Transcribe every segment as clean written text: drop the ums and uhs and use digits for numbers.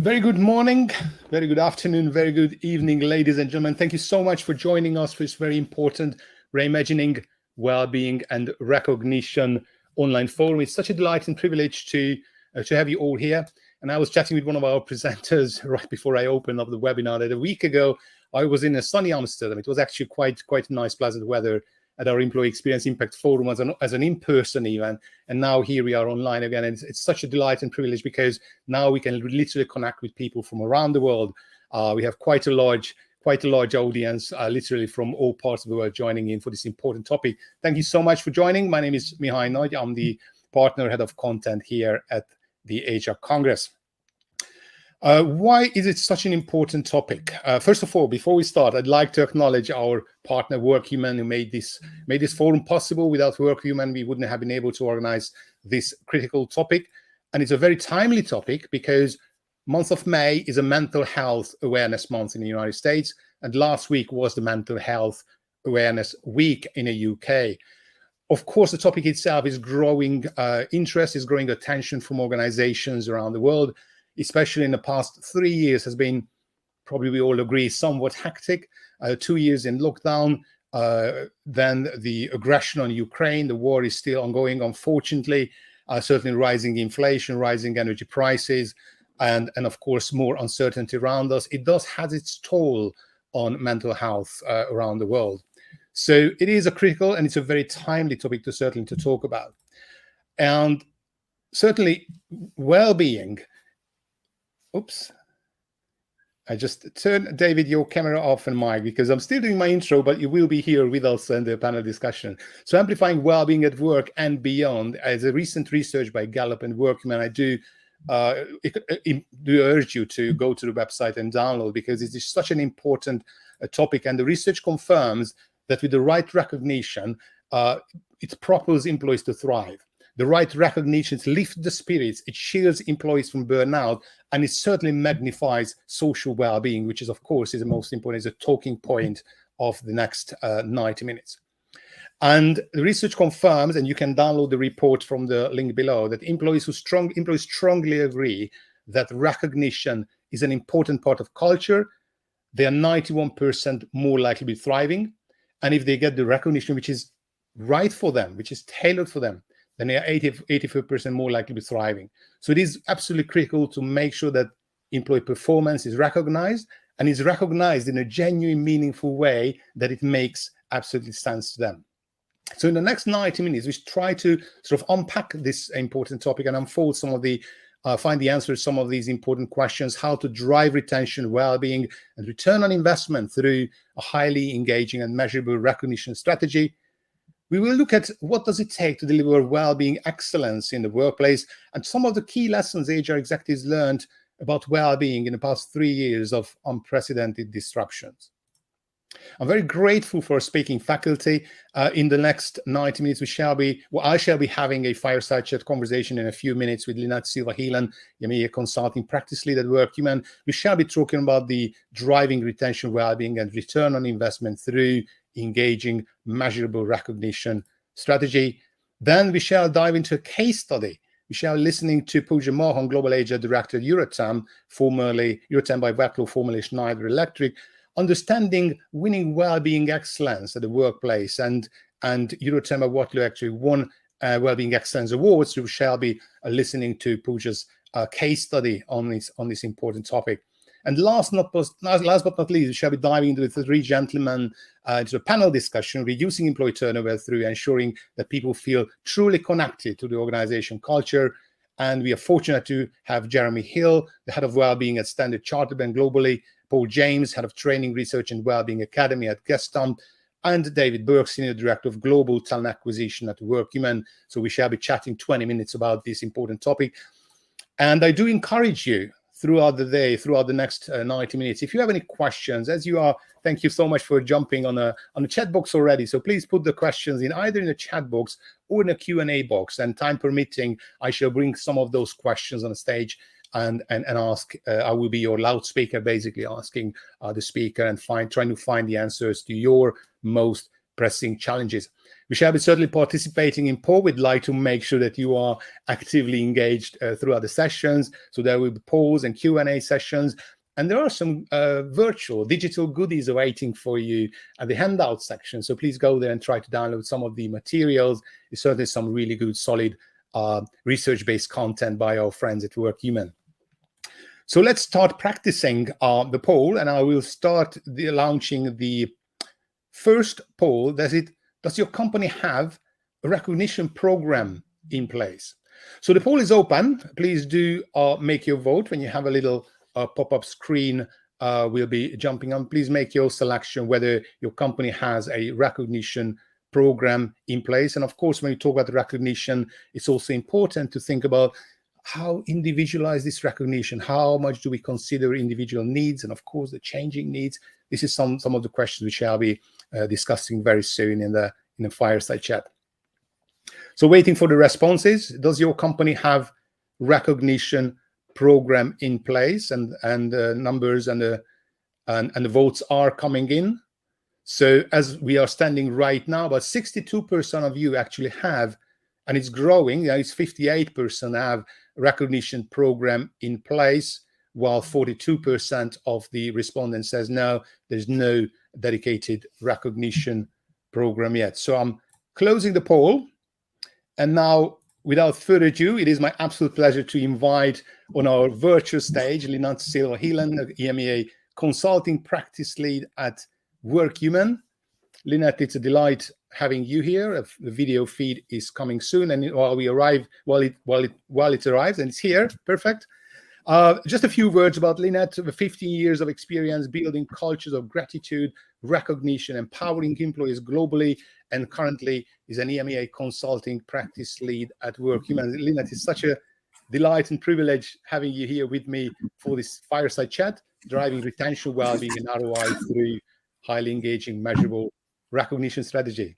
Very good morning, very good afternoon, very good evening, ladies and gentlemen. Thank you so much for joining us for this very important Reimagining, Wellbeing and Recognition online forum. It's such a delight and privilege to have you all here. And I was chatting with one of our presenters right before I opened up the webinar that a week ago. I was in a sunny Amsterdam. It was actually quite nice, pleasant weather at our Employee Experience Impact Forum as an in-person event. And now here we are online again. And it's such a delight and privilege because now we can literally connect with people from around the world. We have quite a large audience, literally from all parts of the world joining in for this important topic. Thank you so much for joining. My name is Mihai Nagy. I'm the partner head of content here at the HR Congress. Why is it such an important topic? First of all, before we start, I'd like to acknowledge our partner Workhuman, who made this forum possible. Without Workhuman, we wouldn't have been able to organize this critical topic. And it's a very timely topic because month of May is a mental health awareness month in the United States. And last week was the Mental Health Awareness Week in the UK. Of course, the topic itself is growing interest, is growing attention from organizations around the world, especially in the past 3 years has been, probably we all agree, somewhat hectic. 2 years in lockdown, then the aggression on Ukraine, the war is still ongoing, unfortunately, certainly rising inflation, rising energy prices, and of course, more uncertainty around us. It does have its toll on mental health around the world. So it is a critical and it's a very timely topic to talk about. And certainly well-being. Oops. I just turned, David, your camera off and mic because I'm still doing my intro, but you will be here with us in the panel discussion. So amplifying well-being at work and beyond, as a recent research by Gallup and Workhuman, I do urge you to go to the website and download because it is such an important topic. And the research confirms that with the right recognition, it propels employees to thrive. The right recognition lifts the spirits, it shields employees from burnout, and it certainly magnifies social well-being, which is, of course, is the most important, is a talking point of the next 90 minutes. And the research confirms, and you can download the report from the link below, that employees strongly agree that recognition is an important part of culture. They are 91% more likely to be thriving. And if they get the recognition which is right for them, which is tailored for them, then they are 84% more likely to be thriving. So it is absolutely critical to make sure that employee performance is recognized and is recognized in a genuine, meaningful way that it makes absolutely sense to them. So in the next 90 minutes, we try to sort of unpack this important topic and unfold some of the, find the answers to some of these important questions, how to drive retention, well-being, and return on investment through a highly engaging and measurable recognition strategy. We will look at what does it take to deliver well-being excellence in the workplace and some of the key lessons HR executives learned about well-being in the past 3 years of unprecedented disruptions. I'm very grateful for our speaking faculty. In the next 90 minutes, I shall be having a fireside chat conversation in a few minutes with Lynette Silva-Heelan, EMEA Consulting Practice Lead at Workhuman. We shall be talking about the driving retention, well-being, and return on investment through engaging, measurable recognition strategy. Then we shall dive into a case study. We shall be listening to Pooja Mohan, Global HR Director at Eurotem, formerly Eurotem by Wetlow, formerly Schneider Electric, understanding winning well-being excellence at the workplace. And Eurotem by Wetlow actually won well-being excellence awards. So we shall be listening to Pooja's case study on this important topic. And last but not least, we shall be diving into the three gentlemen into a panel discussion, reducing employee turnover through ensuring that people feel truly connected to the organization culture. And we are fortunate to have Jeremy Hill, the head of wellbeing at Standard Chartered Bank globally, Paul James, head of training, research, and wellbeing academy at Gestamp, and David Burke, senior director of global talent acquisition at Workhuman. So we shall be chatting 20 minutes about this important topic. And I do encourage you throughout the day, throughout the next 90 minutes. If you have any questions, as you are, thank you so much for jumping on the chat box already. So please put the questions in either in the chat box or in a Q&A box. And time permitting, I shall bring some of those questions on the stage and ask. I will be your loudspeaker, basically asking the speaker and trying to find the answers to your most pressing challenges. We shall be certainly participating in poll. We'd like to make sure that you are actively engaged throughout the sessions. So there will be polls and Q&A sessions. And there are some virtual digital goodies awaiting for you at the handout section. So please go there and try to download some of the materials. There's certainly some really good, solid research-based content by our friends at Workhuman. So let's start practicing the poll, and I will start launching the first poll. Does your company have a recognition program in place? So the poll is open. Please do make your vote. When you have a little pop-up screen, will be jumping on. Please make your selection whether your company has a recognition program in place. And of course, when you talk about recognition, it's also important to think about how individualize this recognition. How much do we consider individual needs, and of course the changing needs? This is some of the questions we shall be discussing very soon in the fireside chat. So waiting for the responses. Does your company have recognition program in place? And numbers and the votes are coming in. So as we are standing right now, about 62% of you actually have, and it's growing. It's 58% have recognition program in place, while 42% of the respondents says no, there's no dedicated recognition program yet. So I'm closing the poll. And now, without further ado, it is my absolute pleasure to invite on our virtual stage Lynette Silva-Heelan, EMEA Consulting Practice Lead at Workhuman. Lynette, it's a delight having you here. The video feed is coming soon, and while it arrives, and it's here, perfect. Just a few words about Lynette. 15 years of experience building cultures of gratitude, recognition, empowering employees globally, and currently is an EMEA Consulting Practice Lead at Workhuman. Lynette, it's such a delight and privilege having you here with me for this fireside chat, driving retention, well-being, and ROI through highly engaging, measurable recognition strategy.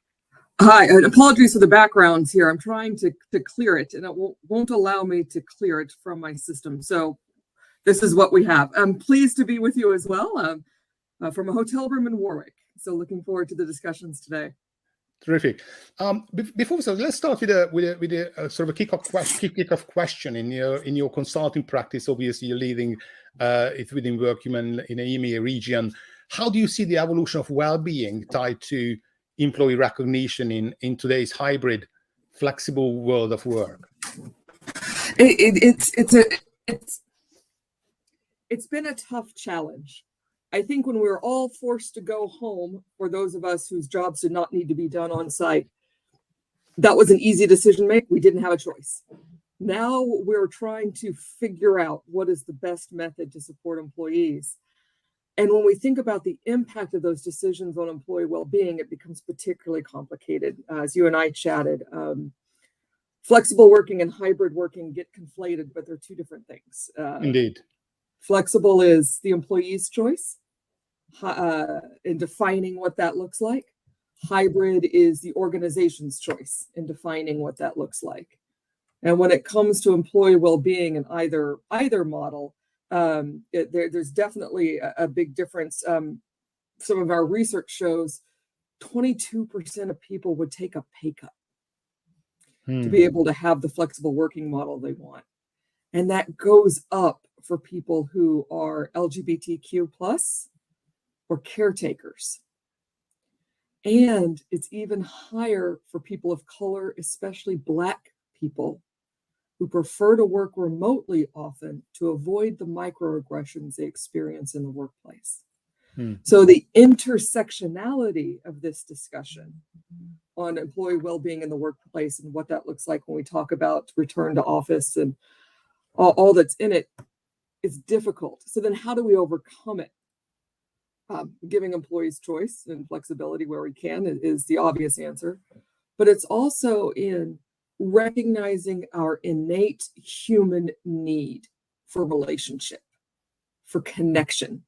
Hi, and apologies for the backgrounds here. I'm trying to clear it, and it won't allow me to clear it from my system. So this is what we have. I'm pleased to be with you as well from a hotel room in Warwick. So looking forward to the discussions today. Terrific. Before so, let's start with a sort of a kickoff question in your consulting practice. Obviously, you're leading it within Workhuman in the EMEA region. How do you see the evolution of well-being tied to employee recognition in today's hybrid, flexible world of work? It's been a tough challenge. I think when we were all forced to go home, for those of us whose jobs did not need to be done on site, that was an easy decision to make. We didn't have a choice. Now we're trying to figure out what is the best method to support employees. And when we think about the impact of those decisions on employee well-being, it becomes particularly complicated. As you and I chatted, flexible working and hybrid working get conflated, but they're two different things. Indeed. Flexible is the employee's choice in defining what that looks like. Hybrid is the organization's choice in defining what that looks like. And when it comes to employee well-being in either model, there's definitely a big difference. Some of our research shows 22% of people would take a pay cut to be able to have the flexible working model they want. And that goes up for people who are LGBTQ plus or caretakers. And it's even higher for people of color, especially Black people, who prefer to work remotely often to avoid the microaggressions they experience in the workplace. So the intersectionality of this discussion on employee well-being in the workplace and what that looks like when we talk about return to office and all that's in it is difficult. So then how do we overcome it? Giving employees choice and flexibility where we can is the obvious answer. But it's also in recognizing our innate human need for relationship, for connection,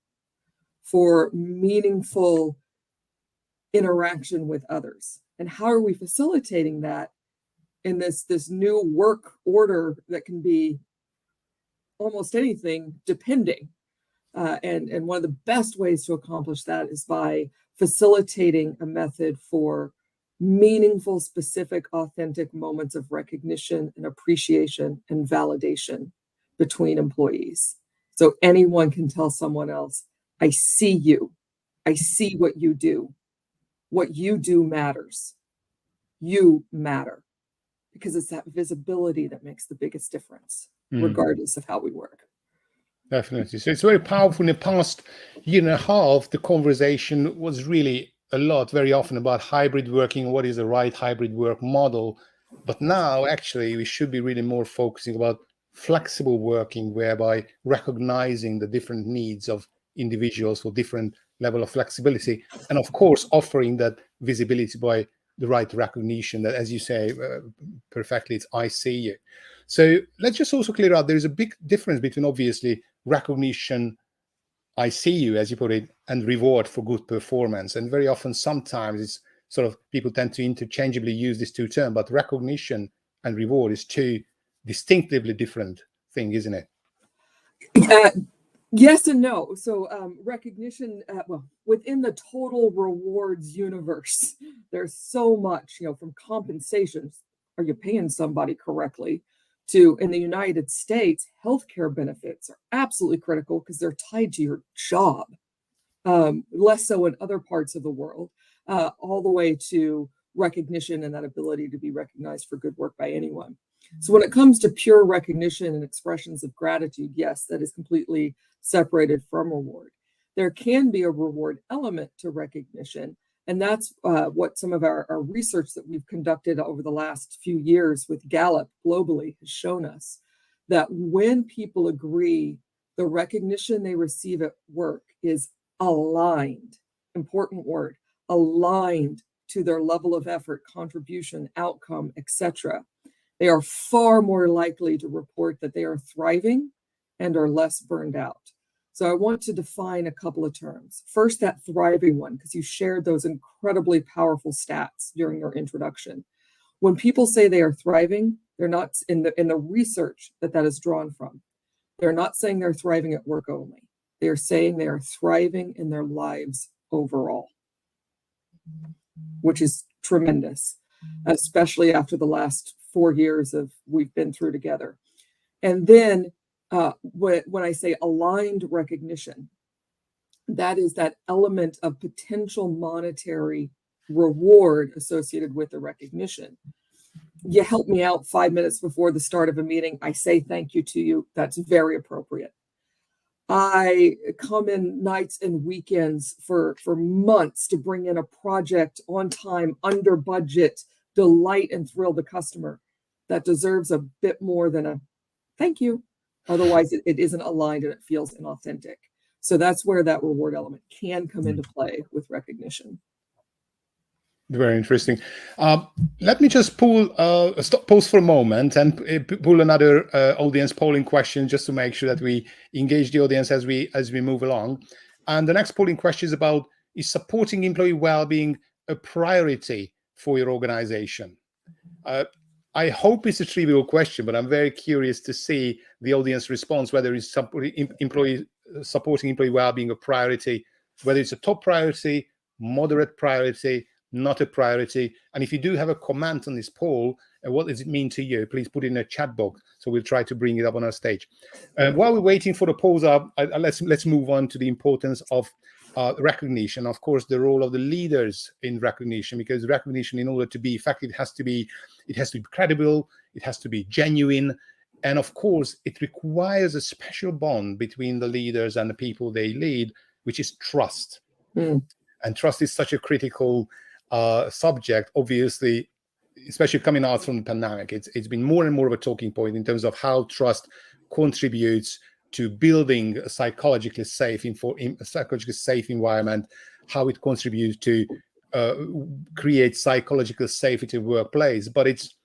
for meaningful interaction with others. And how are we facilitating that in this new work order that can be almost anything depending? And one of the best ways to accomplish that is by facilitating a method for meaningful, specific, authentic moments of recognition and appreciation and validation between employees. So anyone can tell someone else, I see you. I see what you do. What you do matters. You matter. Because it's that visibility that makes the biggest difference, regardless of how we work. Definitely. So it's very powerful. In the past year and a half, the conversation was really very often about hybrid working, what is the right hybrid work model. But now, actually, we should be really more focusing about flexible working, whereby recognizing the different needs of individuals for different level of flexibility. And of course, offering that visibility by the right recognition that, as you say perfectly, it's I see you. So let's just also clear out, there is a big difference between obviously recognition, I see you, as you put it, and reward for good performance. And very often, sometimes it's sort of people tend to interchangeably use these two terms, but recognition and reward is two distinctively different things, isn't it? Yes and no. So recognition, within the total rewards universe, there's so much, from compensations. Are you paying somebody correctly? To, in the United States, healthcare benefits are absolutely critical because they're tied to your job. Less so in other parts of the world, all the way to recognition and that ability to be recognized for good work by anyone. So when it comes to pure recognition and expressions of gratitude, yes, that is completely separated from reward. There can be a reward element to recognition, and that's what some of our research that we've conducted over the last few years with Gallup globally has shown us, that when people agree the recognition they receive at work is aligned, important word, aligned to their level of effort, contribution, outcome, etc., they are far more likely to report that they are thriving and are less burned out. So I want to define a couple of terms. First, that thriving one, because you shared those incredibly powerful stats during your introduction. When people say they are thriving, they're not in the research that is drawn from. They're not saying they're thriving at work only. They are saying they are thriving in their lives overall, which is tremendous, especially after the last 4 years of we've been through together. And then when I say aligned recognition, that is that element of potential monetary reward associated with the recognition. You help me out 5 minutes before the start of a meeting, I say thank you to you. That's very appropriate. I come in nights and weekends for months to bring in a project on time, under budget, delight and thrill the customer. That deserves a bit more than a thank you. Otherwise, it isn't aligned and it feels inauthentic. So that's where that reward element can come into play with recognition. Very interesting. Let me just pause for a moment and pull another audience polling question just to make sure that we engage the audience as we move along. And the next polling question is supporting employee well-being a priority for your organization? I hope it's a trivial question, but I'm very curious to see the audience response, whether it's supporting employee well-being a priority, whether it's a top priority, moderate priority, not a priority. And if you do have a comment on this poll, what does it mean to you? Please put it in a chat box, so we'll try to bring it up on our stage. While we're waiting for the polls up, let's move on to the importance of recognition. Of course, the role of the leaders in recognition, because recognition, in order to be effective, it has to be credible, it has to be genuine, and of course, it requires a special bond between the leaders and the people they lead, which is trust. And trust is such a critical subject, obviously, especially coming out from the pandemic. It's been more and more of a talking point in terms of how trust contributes to building a psychologically safe environment, how it contributes to create psychological safety in the workplace. But it's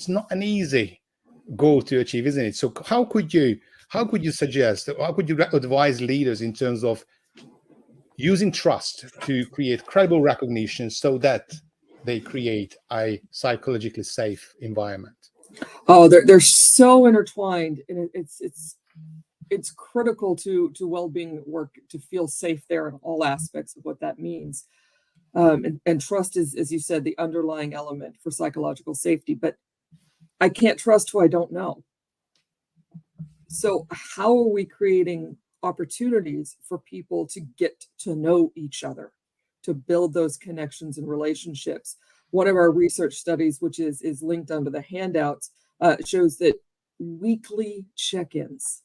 not an easy goal to achieve, isn't it? So how could you advise leaders in terms of using trust to create credible recognition so that they create a psychologically safe environment? Oh, they're so intertwined, and it's critical to well-being work to feel safe there in all aspects of what that means. And trust is, as you said, the underlying element for psychological safety. But I can't trust who I don't know. So how are we creating opportunities for people to get to know each other, to build those connections and relationships? One of our research studies, which is linked under the handouts, shows that weekly check-ins,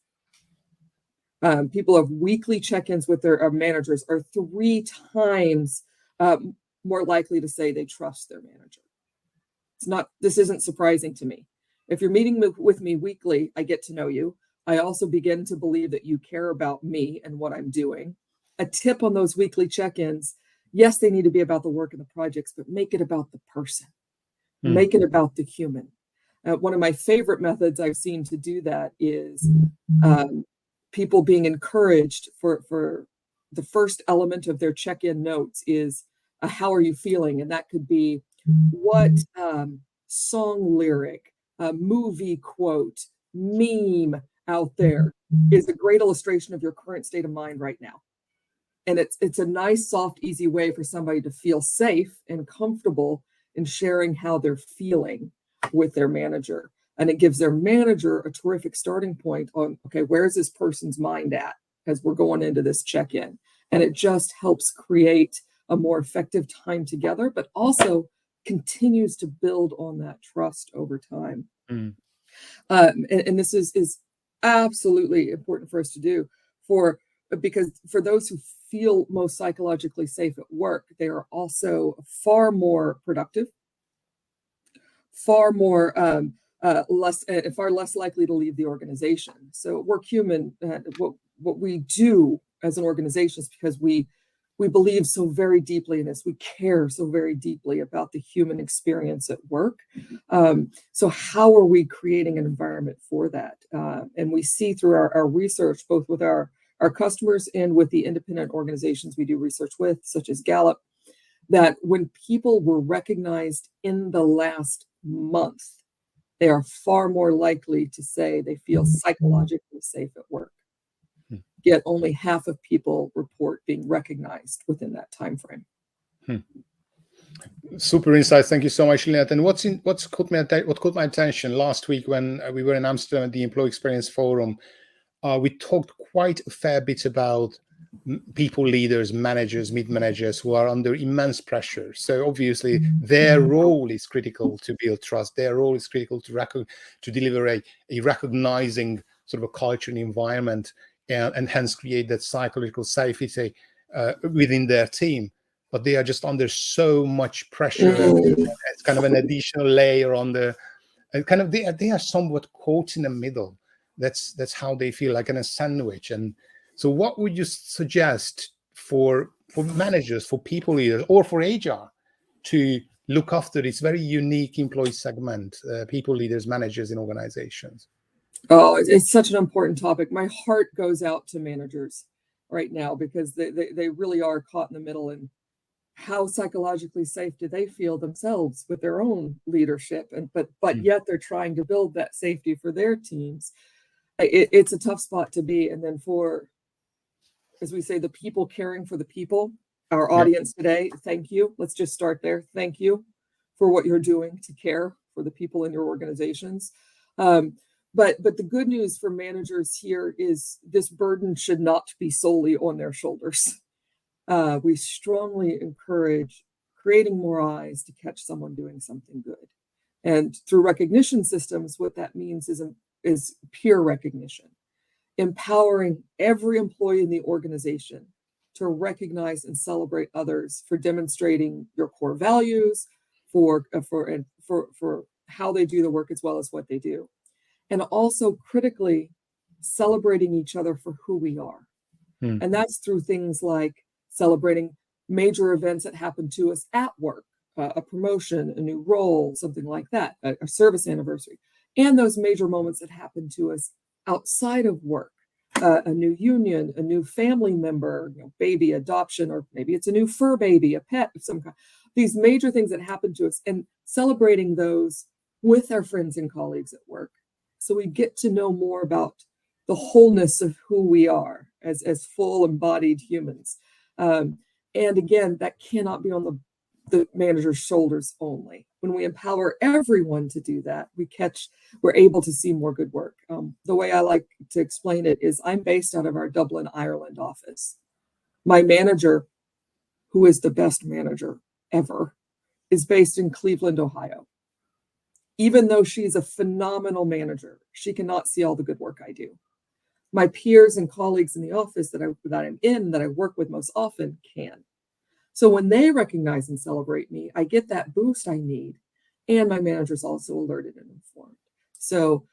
people have weekly check-ins with their managers, are 3 times more likely to say they trust their manager. This isn't surprising to me. If you're meeting with me weekly, I get to know you. I also begin to believe that you care about me and what I'm doing. A tip on those weekly check-ins: yes, they need to be about the work and the projects, but make it about the person. Make it about the human. One of my favorite methods I've seen to do that is people being encouraged for the first element of their check-in notes is how are you feeling? And that could be what song lyric, movie quote, meme out there is a great illustration of your current state of mind right now. And it's a nice, soft, easy way for somebody to feel safe and comfortable in sharing how they're feeling with their manager. And it gives their manager a terrific starting point on, okay, where's this person's mind at as we're going into this check-in? And it just helps create a more effective time together, but also continues to build on that trust over time. And this is absolutely important for us to do because for those who feel most psychologically safe at work, they are also far more productive, far less likely to leave the organization. So Workhuman, what we do as an organization is because we believe so very deeply in this. We care so very deeply about the human experience at work. So how are we creating an environment for that? And we see through our research, both with our customers and with the independent organizations we do research with, such as Gallup, that when people were recognized in the last month, they are far more likely to say they feel psychologically safe at work. Yet only half of people report being recognized within that time frame. Super insights. Thank you so much, Lynette. And what caught my attention last week when we were in Amsterdam at the Employee Experience Forum, we talked quite a fair bit about people leaders, managers, mid-managers who are under immense pressure. So obviously their role is critical to build trust. Their role is critical to deliver a recognizing sort of a culture and environment, and hence create that psychological safety within their team. But they are just under so much pressure. It's kind of an additional layer on and kind of they are somewhat caught in the middle. That's how they feel, like in a sandwich. And so what would you suggest for managers, for people leaders, or for HR to look after this very unique employee segment, people leaders, managers in organizations? Oh, it's such an important topic. My heart goes out to managers right now because they really are caught in the middle. And how psychologically safe do they feel themselves with their own leadership? But yet they're trying to build that safety for their teams. It's a tough spot to be. And then for, as we say, the people caring for the people, our audience today, thank you. Let's just start there. Thank you for what you're doing to care for the people in your organizations. But the good news for managers here is this burden should not be solely on their shoulders. We strongly encourage creating more eyes to catch someone doing something good. And through recognition systems, what that means is peer recognition, empowering every employee in the organization to recognize and celebrate others for demonstrating your core values, for how they do the work as well as what they do. And also critically celebrating each other for who we are. And that's through things like celebrating major events that happen to us at work, a promotion, a new role, something like that, a service anniversary, and those major moments that happen to us outside of work, a new union, a new family member, baby, adoption, or maybe it's a new fur baby, a pet of some kind. These major things that happen to us, and celebrating those with our friends and colleagues at work. So we get to know more about the wholeness of who we are as full embodied humans. And again, that cannot be on the manager's shoulders only. When we empower everyone to do that, we're able to see more good work. The way I like to explain it is I'm based out of our Dublin, Ireland office. My manager, who is the best manager ever, is based in Cleveland, Ohio. Even though she's a phenomenal manager, she cannot see all the good work I do. My peers and colleagues in the office that I work with most often can. So when they recognize and celebrate me, I get that boost I need. And my manager's also alerted and informed. So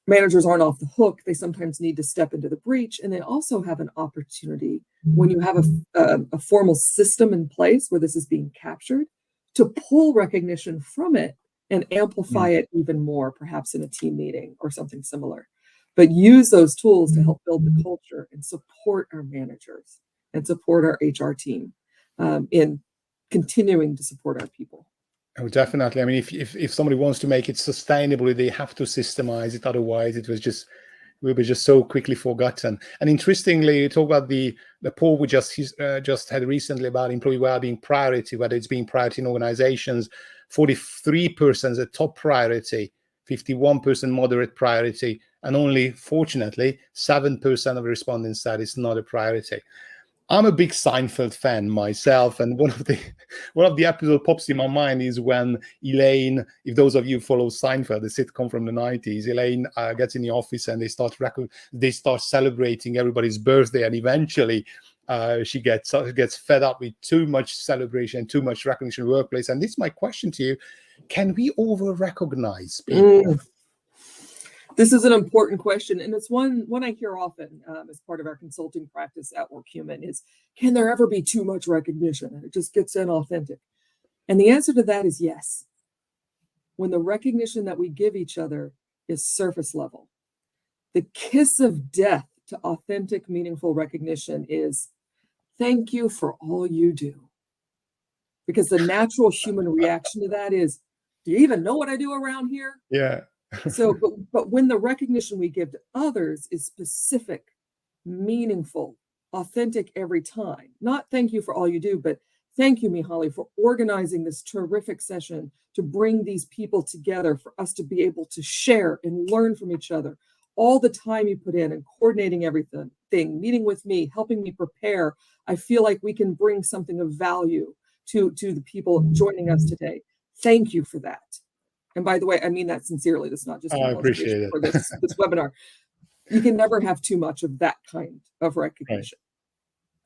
managers aren't off the hook. They sometimes need to step into the breach. And they also have an opportunity when you have a formal system in place where this is being captured to pull recognition from it and amplify it even more, perhaps in a team meeting or something similar. But use those tools to help build the culture and support our managers and support our HR team in continuing to support our people. Oh, definitely. I mean, if somebody wants to make it sustainable, they have to systemize it. Otherwise, will be just so quickly forgotten. And interestingly, you talk about the poll we just had recently about employee well-being priority, whether it's being priority in organizations. 43% is a top priority, 51% moderate priority, and only, fortunately, 7% of respondents said it's not a priority. I'm a big Seinfeld fan myself, and one of the episodes pops in my mind is when Elaine, if those of you follow Seinfeld, the sitcom from the 90s, Elaine gets in the office and they start celebrating everybody's birthday, and eventually she gets fed up with too much celebration, too much recognition in the workplace. And this is my question to you: can we over-recognize people? This is an important question, and it's one I hear often as part of our consulting practice at Workhuman is, can there ever be too much recognition and it just gets inauthentic? And the answer to that is yes. When the recognition that we give each other is surface level. The kiss of death to authentic, meaningful recognition is, thank you for all you do. Because the natural human reaction to that is, do you even know what I do around here? Yeah. So, but when the recognition we give to others is specific, meaningful, authentic every time, not thank you for all you do, but thank you, Mihaly, for organizing this terrific session to bring these people together for us to be able to share and learn from each other. All the time you put in and coordinating everything, meeting with me, helping me prepare, I feel like we can bring something of value to the people joining us today. Thank you for that. And by the way, I mean that sincerely. That's not just I appreciate it for this webinar. You can never have too much of that kind of recognition.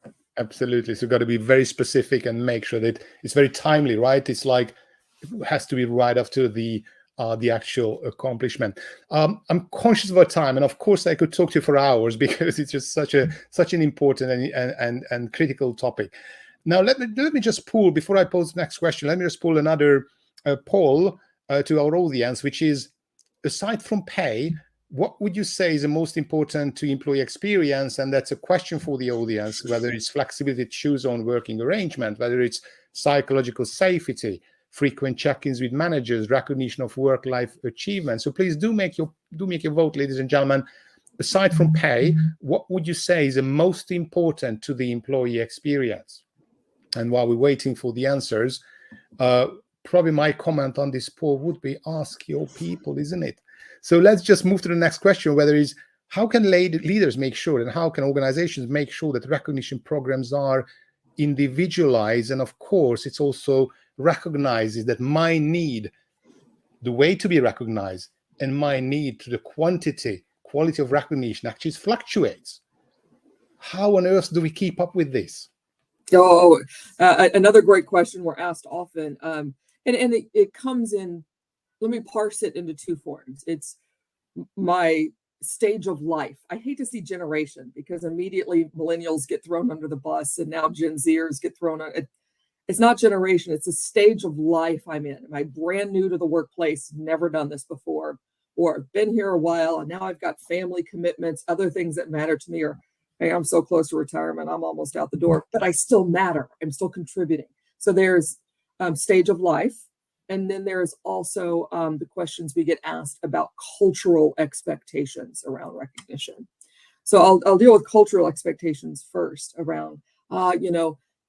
Right. Absolutely. So you've got to be very specific and make sure that it's very timely, right? It's like it has to be right after the actual accomplishment. I'm conscious of our time, and of course I could talk to you for hours because it's just such an important and critical topic. Now let me just pull, before I pose the next question, let me just pull another poll to our audience, which is, aside from pay, what would you say is the most important to employee experience? And that's a question for the audience, whether it's flexibility to choose on working arrangement, whether it's psychological safety, frequent check-ins with managers, recognition of work-life achievement. So please do make your vote, ladies and gentlemen. Aside from pay, what would you say is the most important to the employee experience? And while we're waiting for the answers, probably my comment on this poll would be, ask your people, isn't it? So let's just move to the next question, whether it's, how can leaders make sure, and how can organizations make sure that recognition programs are individualized? And of course, it's also recognizes that my need, the way to be recognized, and my need to the quality of recognition actually fluctuates. How on earth do we keep up with this? Another great question we're asked often. And it comes in, let me parse it into two forms. It's my stage of life. I hate to see generation, because immediately millennials get thrown under the bus and now Gen Zers get thrown on. It's not generation, it's a stage of life I'm in. Am I brand new to the workplace, never done this before, or I've been here a while and now I've got family commitments, other things that matter to me, or hey, I'm so close to retirement, I'm almost out the door, but I still matter. I'm still contributing. So there's stage of life. And then there's also the questions we get asked about cultural expectations around recognition. So I'll deal with cultural expectations first around,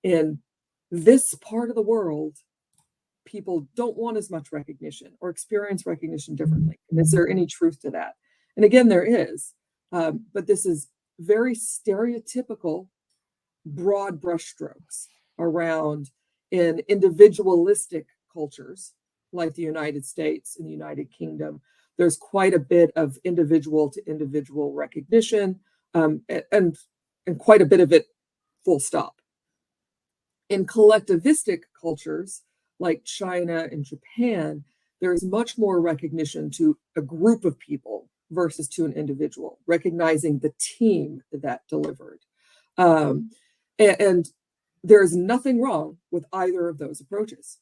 in this part of the world, people don't want as much recognition or experience recognition differently. And is there any truth to that? And again, there is. But this is very stereotypical, broad brushstrokes around in individualistic cultures like the United States and the United Kingdom. There's quite a bit of individual to individual recognition, and quite a bit of it full stop. In collectivistic cultures like China and Japan, there is much more recognition to a group of people versus to an individual, recognizing the team that delivered. And there's nothing wrong with either of those approaches.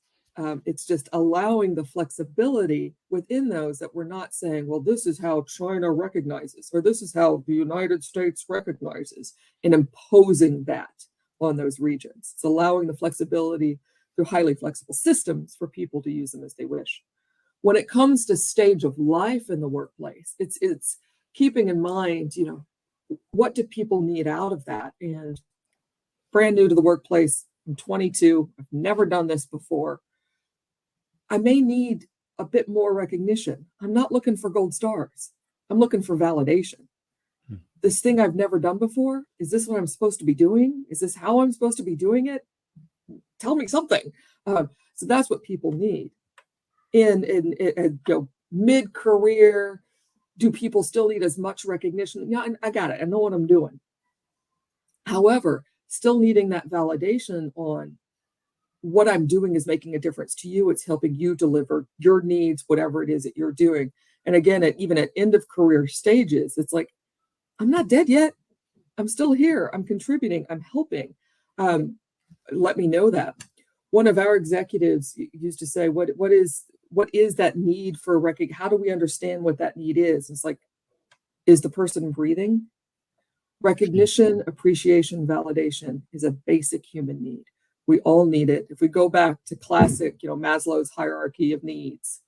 It's just allowing the flexibility within those, that we're not saying, well, this is how China recognizes, or this is how the United States recognizes, and imposing that on those regions. It's allowing the flexibility through highly flexible systems for people to use them as they wish. When it comes to stage of life in the workplace, it's keeping in mind, what do people need out of that? And brand new to the workplace, I'm 22, I've never done this before. I may need a bit more recognition. I'm not looking for gold stars. I'm looking for validation. This thing I've never done before, is this what I'm supposed to be doing? Is this how I'm supposed to be doing it? Tell me something. So that's what people need. In mid-career, do people still need as much recognition? Yeah, I got it. I know what I'm doing. However, still needing that validation on what I'm doing is making a difference to you. It's helping you deliver your needs, whatever it is that you're doing. And again, even at end of career stages, it's like, I'm not dead yet. I'm still here. I'm contributing. I'm helping. Let me know that. One of our executives used to say, what is that need for recognition? How do we understand what that need is? It's like, is the person breathing? Recognition, appreciation, validation is a basic human need. We all need it. If we go back to classic, Maslow's hierarchy of needs,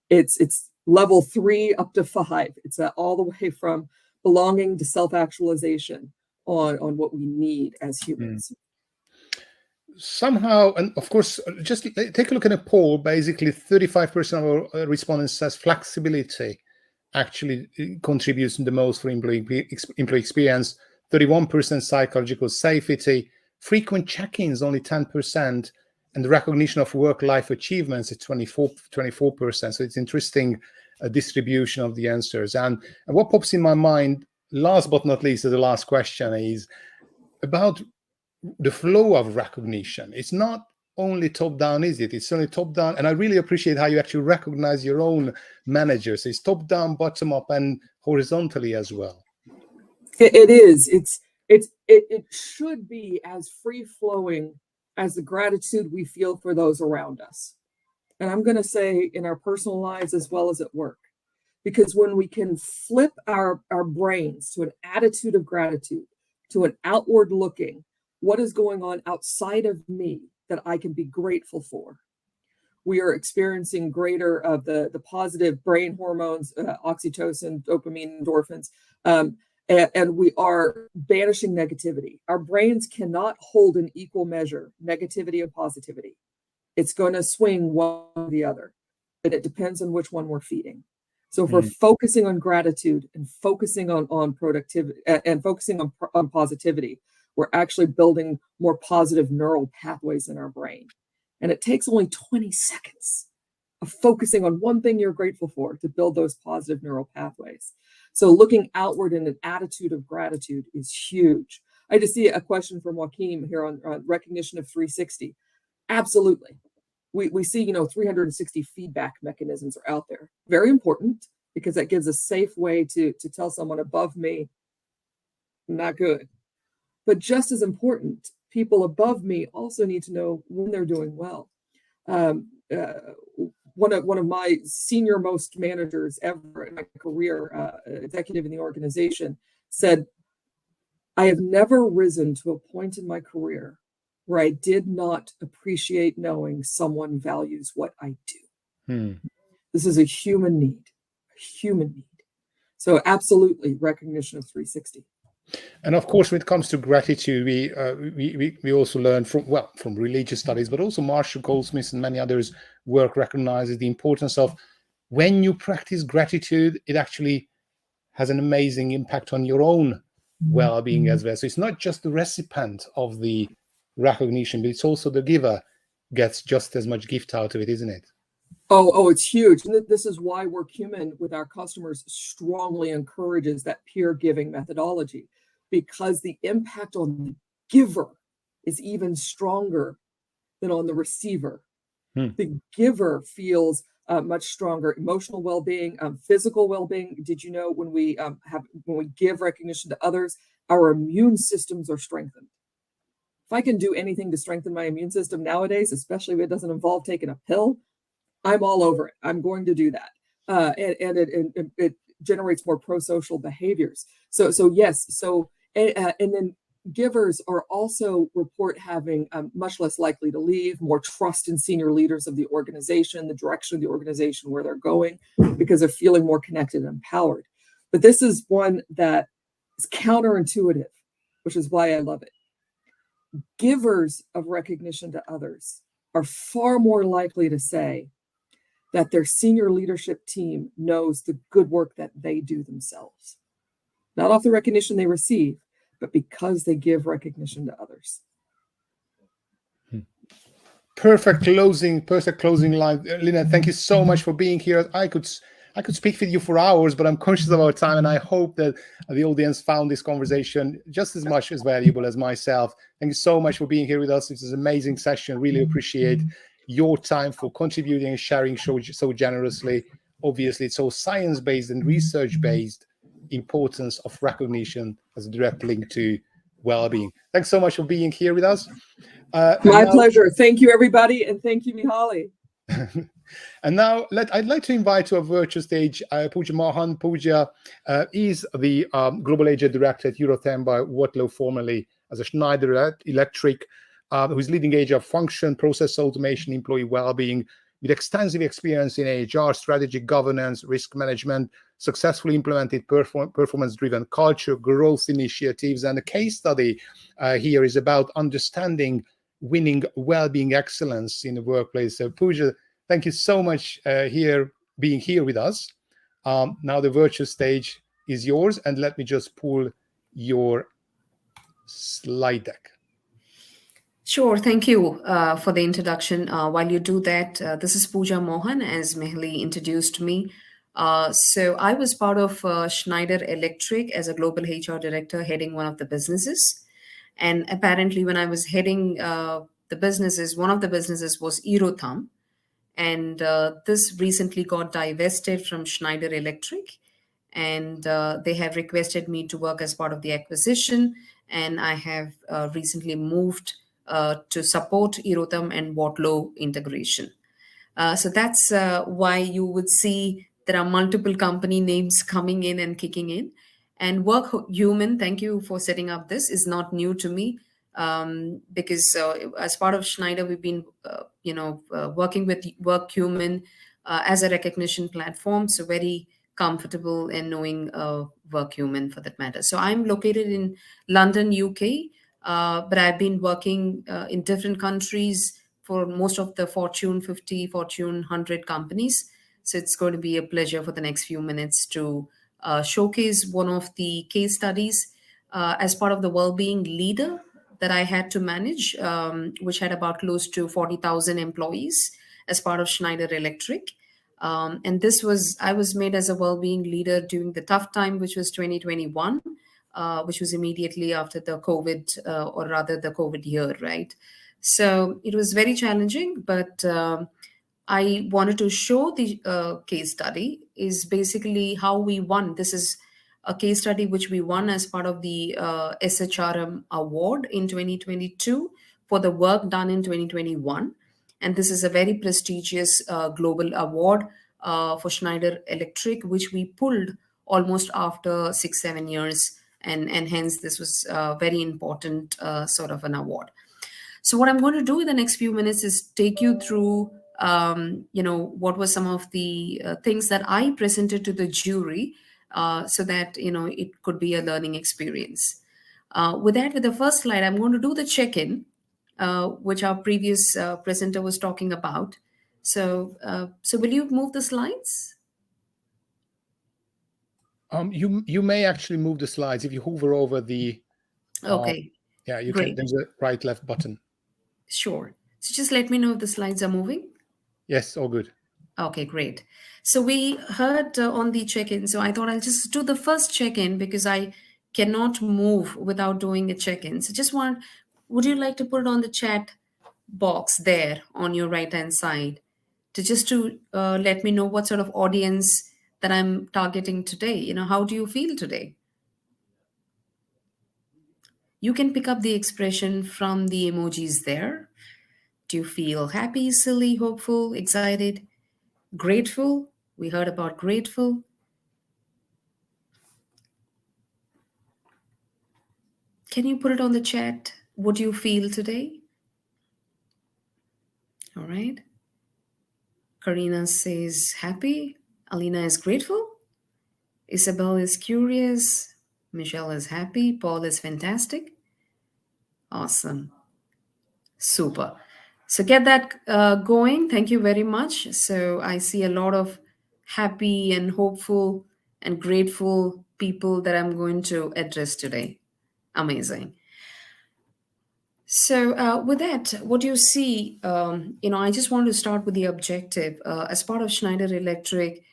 it's level 3 up to 5. It's all the way from belonging to self-actualization on what we need as humans. Somehow, and of course, just take a look at a poll. Basically, 35% of our respondents says flexibility actually contributes the most for employee experience. 31% psychological safety. Frequent check-ins only 10%, and the recognition of work-life achievements is 24%. So it's interesting distribution of the answers. And what pops in my mind, last but not least, the last question is about the flow of recognition. It's not only top-down, is it? It's only top-down, and I really appreciate how you actually recognize your own managers. It's top-down, bottom-up, and horizontally as well. It is. It should be as free-flowing as the gratitude we feel for those around us. And I'm going to say in our personal lives as well as at work. Because when we can flip our brains to an attitude of gratitude, to an outward looking, what is going on outside of me that I can be grateful for, we are experiencing greater of the positive brain hormones, oxytocin, dopamine, endorphins, and we are banishing negativity. Our brains cannot hold in equal measure negativity and positivity. It's going to swing one or the other, but it depends on which one we're feeding. So if we're focusing on gratitude and focusing on productivity and focusing on positivity, we're actually building more positive neural pathways in our brain. And it takes only 20 seconds of focusing on one thing you're grateful for to build those positive neural pathways. So looking outward in an attitude of gratitude is huge. I just see a question from Joaquin here on recognition of 360. Absolutely. We see, 360 feedback mechanisms are out there. Very important, because that gives a safe way to tell someone above me, not good. But just as important, people above me also need to know when they're doing well. One of my senior most managers ever in my career, executive in the organization, said, I have never risen to a point in my career where I did not appreciate knowing someone values what I do. This is a human need, So absolutely recognition of 360. And of course, when it comes to gratitude, we also learn from religious studies, but also Marshall Goldsmith and many others' work recognizes the importance of when you practice gratitude, it actually has an amazing impact on your own well-being as well. So it's not just the recipient of the recognition, but it's also the giver gets just as much gift out of it, isn't it? Oh, it's huge. And this is why Workhuman with our customers strongly encourages that peer giving methodology, because the impact on the giver is even stronger than on the receiver. The giver feels much stronger emotional well-being, physical well-being. Did you know when we give recognition to others, our immune systems are strengthened? If I can do anything to strengthen my immune system nowadays, especially if it doesn't involve taking a pill, I'm all over it. I'm going to do that. And it generates more pro-social behaviors. So yes. So, and then givers are also report having much less likely to leave, more trust in senior leaders of the organization, the direction of the organization, where they're going, because they're feeling more connected and empowered. But this is one that is counterintuitive, which is why I love it. Givers of recognition to others are far more likely to say that their senior leadership team knows the good work that they do themselves, not off the recognition they receive, but because they give recognition to others. Perfect closing line. Lynette, thank you so much for being here. I could speak with you for hours, but I'm conscious of our time, and I hope that the audience found this conversation just as much as valuable as myself. Thank you so much for being here with us. This is an amazing session. Really appreciate your time for contributing and sharing so generously. Obviously, it's all science-based and research-based importance of recognition as a direct link to well-being. Thanks so much for being here with us. My pleasure. Thank you, everybody, and thank you, Mihaly. And now I'd like to invite to a virtual stage Pooja Mohan. Pooja is the Global HR Director at Eurotherm by Waterloo, formerly as a Schneider Electric, who's leading HR function, process automation, employee well-being, with extensive experience in HR, strategy, governance, risk management, successfully implemented performance-driven culture, growth initiatives. And the case study here is about understanding winning well-being excellence in the workplace. So Pooja, thank you so much being here with us. Now the virtual stage is yours, and let me just pull your slide deck. Sure. Thank you for the introduction. While you do that, this is Pooja Mohan, as Mihaly introduced me. So I was part of Schneider Electric as a global HR director, heading one of the businesses. And apparently when I was heading the businesses, one of the businesses was Eurotherm. And this recently got divested from Schneider Electric. And they have requested me to work as part of the acquisition. And I have recently moved to support Eurotherm and Waterloo integration. So that's why you would see there are multiple company names coming in and kicking in. And Workhuman, thank you for setting up this, is not new to me, because as part of Schneider, we've been working with Workhuman as a recognition platform. So very comfortable in knowing Workhuman for that matter. So I'm located in London, UK. But I've been working in different countries for most of the Fortune 50, Fortune 100 companies. So it's going to be a pleasure for the next few minutes to showcase one of the case studies as part of the Wellbeing leader that I had to manage, which had about close to 40,000 employees as part of Schneider Electric. And I was made as a Wellbeing leader during the tough time, which was 2021. Which was immediately after the COVID, or rather the COVID year, right? So it was very challenging, but I wanted to show the case study is basically how we won. This is a case study which we won as part of the SHRM award in 2022 for the work done in 2021. And this is a very prestigious global award for Schneider Electric, which we pulled almost after 6-7 years. And hence this was a very important sort of an award. So what I'm going to do in the next few minutes is take you through, what were some of the things that I presented to the jury, so that it could be a learning experience. With the first slide, I'm going to do the check-in, which our previous presenter was talking about. So will you move the slides? You may actually move the slides if you hover over the. Okay, Yeah, you great. can. There's a right left button. Sure. So just let me know if the slides are moving. Yes, all good. Okay, great. So we heard on the check-in. So I thought I'll just do the first check-in because I cannot move without doing a check-in. So would you like to put it on the chat box there on your right-hand side to let me know what sort of audience that I'm targeting today? How do you feel today? You can pick up the expression from the emojis there. Do you feel happy, silly, hopeful, excited, grateful? We heard about grateful. Can you put it on the chat? What do you feel today? All right. Karina says happy. Alina is grateful. Isabel is curious. Michelle is happy. Paul is fantastic. Awesome. Super. So get that going. Thank you very much. So I see a lot of happy and hopeful and grateful people that I'm going to address today. Amazing. So, with that, what you see, I just want to start with the objective. As part of Schneider Electric,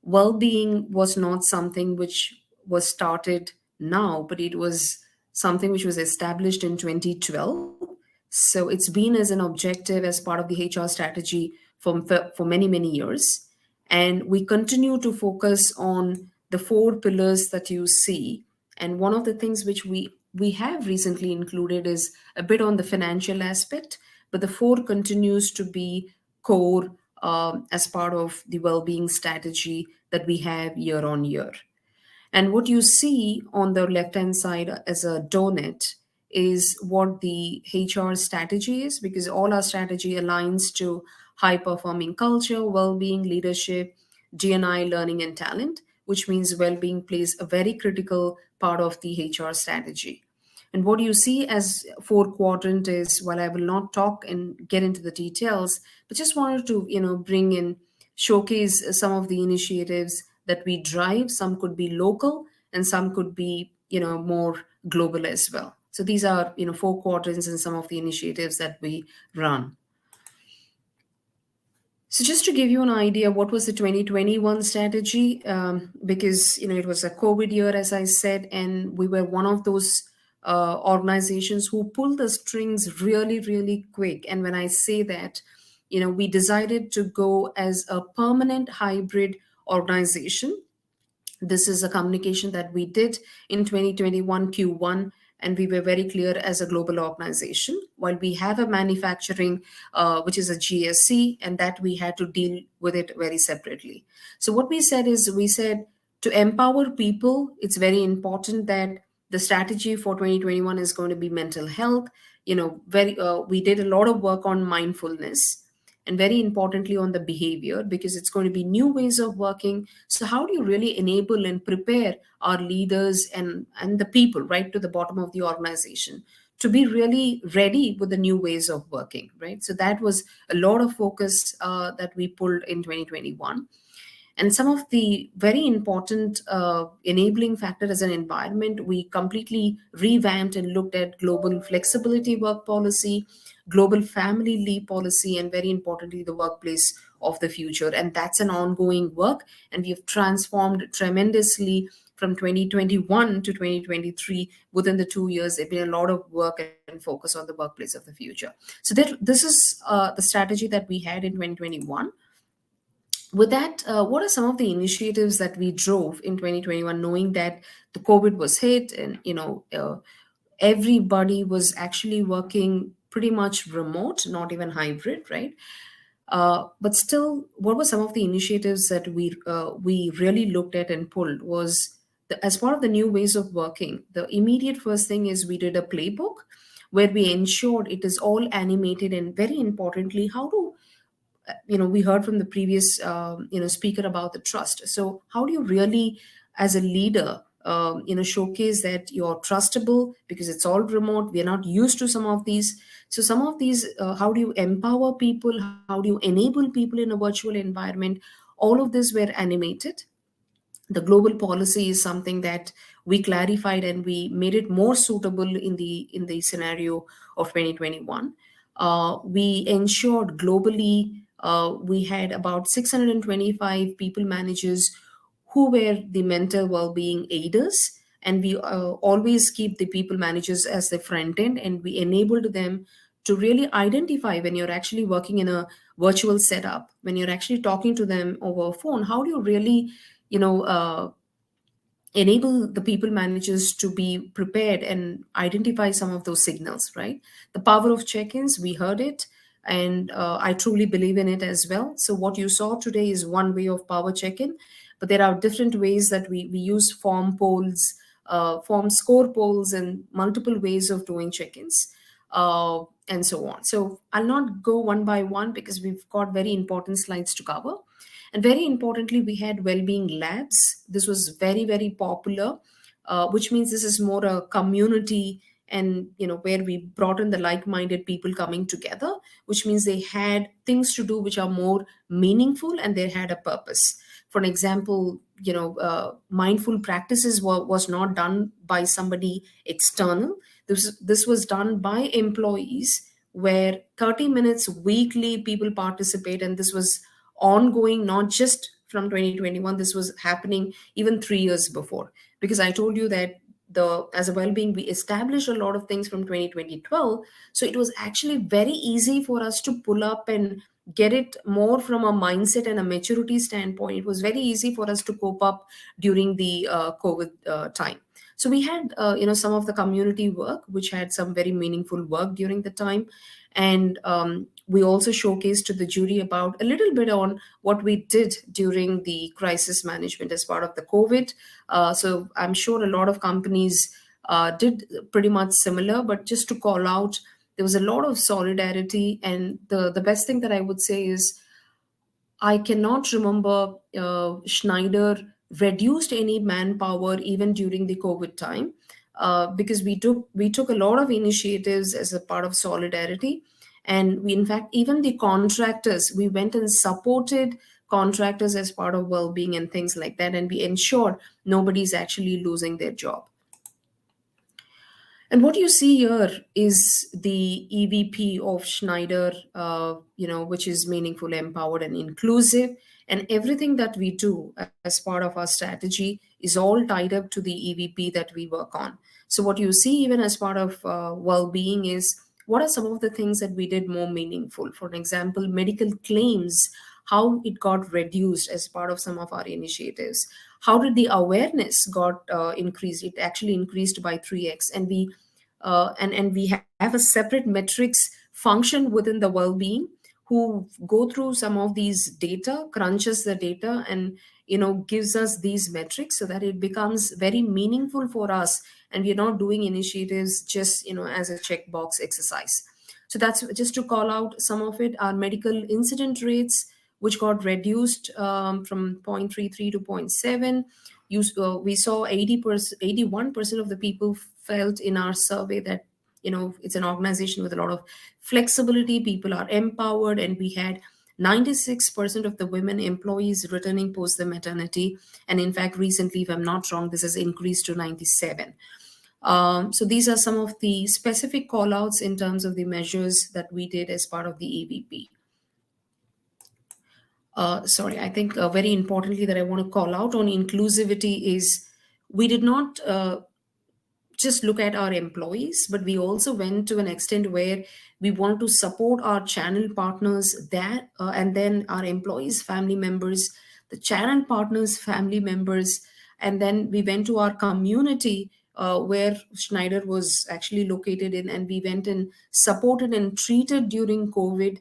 well-being was not something which was started now, but it was something which was established in 2012. So it's been as an objective as part of the HR strategy for many, many years. And we continue to focus on the four pillars that you see. And one of the things which we have recently included is a bit on the financial aspect, but the four continues to be core as part of the well-being strategy that we have year on year. And what you see on the left hand side as a donut is what the HR strategy is, because all our strategy aligns to high performing culture, well being, leadership, D&I, learning, and talent, which means well being plays a very critical part of the HR strategy. And what you see as four quadrant is, while I will not talk and get into the details, but just wanted to bring in, showcase some of the initiatives that we drive. Some could be local and some could be more global as well. So these are four quadrants and some of the initiatives that we run. So just to give you an idea, what was the 2021 strategy? Because it was a COVID year, as I said, and we were one of those organizations who pulled the strings really, really quick. And when I say that, we decided to go as a permanent hybrid organization. This is a communication that we did in 2021 Q1, and we were very clear as a global organization. While we have a manufacturing, which is a GSC, and that we had to deal with it very separately. So what we said to empower people, it's very important that the strategy for 2021 is going to be mental health. We did a lot of work on mindfulness, and very importantly on the behavior, because it's going to be new ways of working. So how do you really enable and prepare our leaders and the people right to the bottom of the organization to be really ready with the new ways of working, right? So that was a lot of focus that we pulled in 2021. And some of the very important enabling factor as an environment, we completely revamped and looked at global flexibility work policy, global family leave policy, and very importantly, the workplace of the future. And that's an ongoing work. And we have transformed tremendously from 2021 to 2023. Within the 2 years, there's been a lot of work and focus on the workplace of the future. So this is the strategy that we had in 2021. With that, what are some of the initiatives that we drove in 2021, knowing that the COVID was hit and everybody was actually working pretty much remote, not even hybrid, right? But still, what were some of the initiatives that we really looked at and pulled was as part of the new ways of working. The immediate first thing is we did a playbook where we ensured it is all animated. And very importantly, how to, we heard from the previous speaker about the trust. So how do you really, as a leader, showcase that you're trustable, because it's all remote, we are not used to some of these. So some of these, how do you empower people, how do you enable people in a virtual environment? All of this were animated. The global policy is something that we clarified, and we made it more suitable in the scenario of 2021. We ensured globally, we had about 625 people managers who were the mental well-being aiders, and we always keep the people managers as the front end, and we enabled them to really identify, when you're actually working in a virtual setup, when you're actually talking to them over a phone, how do you really, you know uh, enable the people managers to be prepared and identify some of those signals, right? The power of check-ins, we heard it, and I truly believe in it as well. So what you saw today is one way of power check-in, but there are different ways that we use form polls, form score polls, and multiple ways of doing check-ins, and so on. So I'll not go one by one because we've got very important slides to cover. And very importantly, we had well-being labs. This was very, very popular, which means this is more a community, and where we brought in the like-minded people coming together, which means they had things to do which are more meaningful, and they had a purpose. For an example, mindful practices was not done by somebody external. This was done by employees, where 30 minutes weekly people participate, and this was ongoing, not just from 2021. This was happening even 3 years before, because I told you that the as a well-being, we established a lot of things from 2012. So it was actually very easy for us to pull up and get it more from a mindset and a maturity standpoint. It was very easy for us to cope up during the COVID time. So we had some of the community work, which had some very meaningful work during the time. And we also showcased to the jury about a little bit on what we did during the crisis management as part of the COVID. So I'm sure a lot of companies did pretty much similar, but just to call out, there was a lot of solidarity. And the best thing that I would say is, I cannot remember Schneider reduced any manpower even during the COVID time, because we took a lot of initiatives as a part of solidarity. And we, in fact, even the contractors, we went and supported contractors as part of well-being and things like that, and we ensured nobody's actually losing their job. And what you see here is the EVP of Schneider, which is meaningful, empowered, and inclusive. And everything that we do as part of our strategy is all tied up to the EVP that we work on. So what you see even as part of well-being is, what are some of the things that we did more meaningful? For example, medical claims, how it got reduced as part of some of our initiatives. How did the awareness got increased? It actually increased by 3x, and we have a separate metrics function within the well-being, who go through some of these data, crunches the data, and gives us these metrics so that it becomes very meaningful for us, and we're not doing initiatives just as a checkbox exercise. So that's just to call out some of it. Our medical incident rates, which got reduced from 0.33 to 0.7. We saw 81% of the people felt in our survey that it's an organization with a lot of flexibility, people are empowered, and we had 96% of the women employees returning post the maternity. And in fact, recently, if I'm not wrong, this has increased to 97. So these are some of the specific call outs in terms of the measures that we did as part of the EVP. Sorry, I think very importantly that I want to call out on inclusivity is, we did not just look at our employees, but we also went to an extent where we want to support our channel partners there, and then our employees, family members, the channel partners, family members, and then we went to our community where Schneider was actually located in, and we went and supported and treated during COVID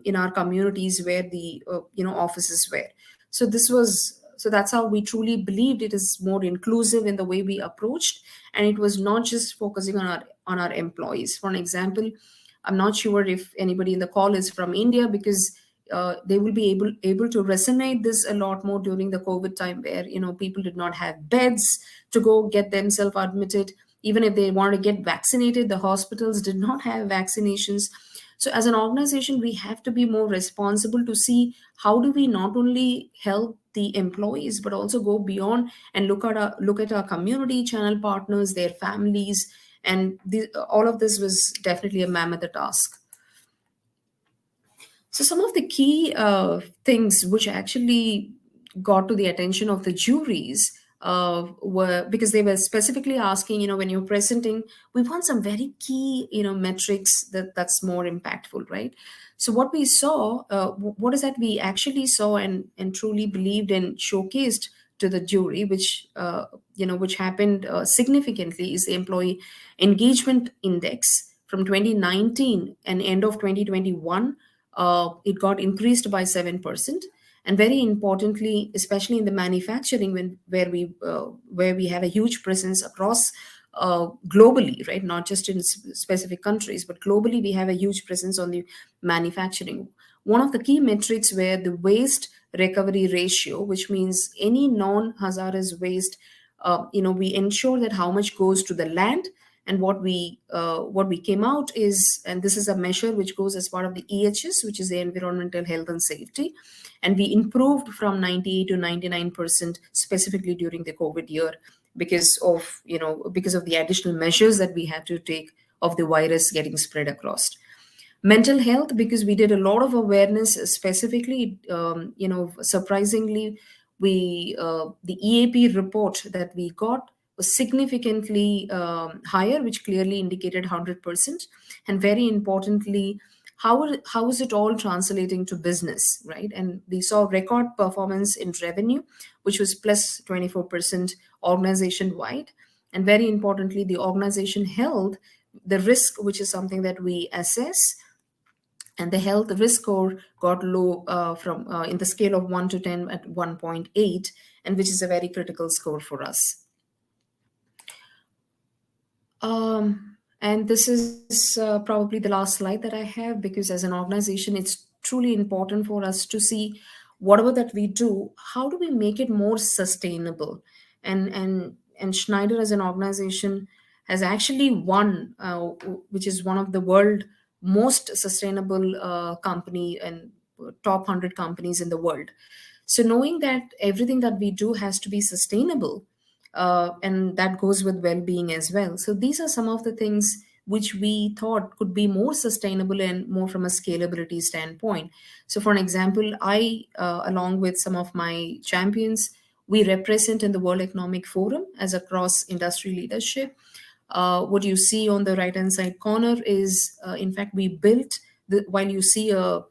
in our communities where the offices were. So this was so that's how we truly believed it is more inclusive in the way we approached, and it was not just focusing on our employees. For an example, I'm not sure if anybody in the call is from India, because they will be able to resonate this a lot more during the COVID time, where people did not have beds to go get themselves admitted. Even if they want to get vaccinated, the hospitals did not have vaccinations. So as an organization, we have to be more responsible to see how do we not only help the employees, but also go beyond and look at our community channel partners, their families, and all of this was definitely a mammoth task. So some of the key things which actually got to the attention of the juries were, because they were specifically asking, when you're presenting, we want some very key, metrics that's more impactful, right? So what we saw, what is that we actually saw and truly believed and showcased to the jury, which happened significantly, is the employee engagement index from 2019 and end of 2021. It got increased by 7%. And very importantly, especially in the manufacturing, where we have a huge presence across globally, right? Not just in specific countries, but globally, we have a huge presence on the manufacturing. One of the key metrics were the waste recovery ratio, which means any non-hazardous waste, we ensure that how much goes to the land. And what we came out is, and this is a measure which goes as part of the EHS, which is the environmental health and safety, and we improved from 98 to 99% specifically during the COVID year, because of the additional measures that we had to take of the virus getting spread across. Mental health, because we did a lot of awareness specifically, surprisingly, the EAP report that we got was significantly higher, which clearly indicated 100%. And very importantly, how is it all translating to business, right? And we saw record performance in revenue, which was plus 24% organization wide. And very importantly, the organization health, the risk, which is something that we assess, and the health risk score got low from in the scale of 1 to 10 at 1.8, and which is a very critical score for us. And this is probably the last slide that I have, because as an organization, it's truly important for us to see whatever that we do, how do we make it more sustainable? And Schneider as an organization has actually won, which is one of the world most sustainable company and top 100 companies in the world. So knowing that everything that we do has to be sustainable, and that goes with well-being as well. So these are some of the things which we thought could be more sustainable and more from a scalability standpoint. So for an example, I, along with some of my champions, we represent in the World Economic Forum as a cross-industry leadership. What you see on the right-hand side corner is, in fact, we built, while you see a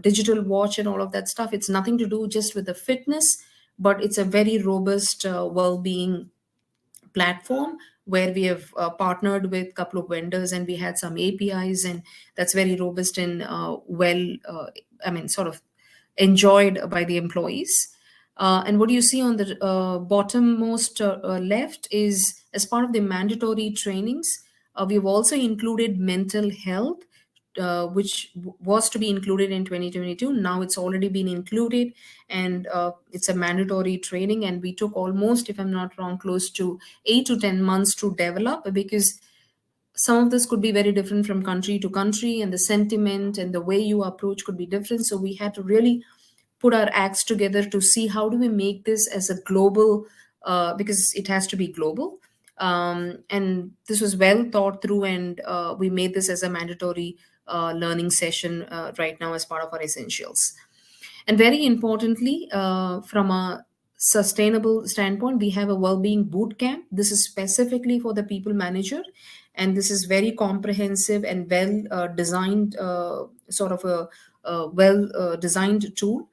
digital watch and all of that stuff, it's nothing to do just with the fitness, but it's a very robust well-being platform where we have partnered with a couple of vendors, and we had some APIs, and that's very robust and sort of enjoyed by the employees. And what you see on the bottommost left is, as part of the mandatory trainings, we've also included mental health, which was to be included in 2022. Now it's already been included, and it's a mandatory training. And we took almost, if I'm not wrong, close to 8 to 10 months to develop, because some of this could be very different from country to country, and the sentiment and the way you approach could be different. So we had to really put our acts together to see how do we make this as a global, because it has to be global. And this was well thought through, and we made this as a mandatory learning session right now as part of our essentials. And very importantly, from a sustainable standpoint, we have a well-being boot camp. This is specifically for the people manager, and this is very comprehensive and well designed, sort of a well designed tool.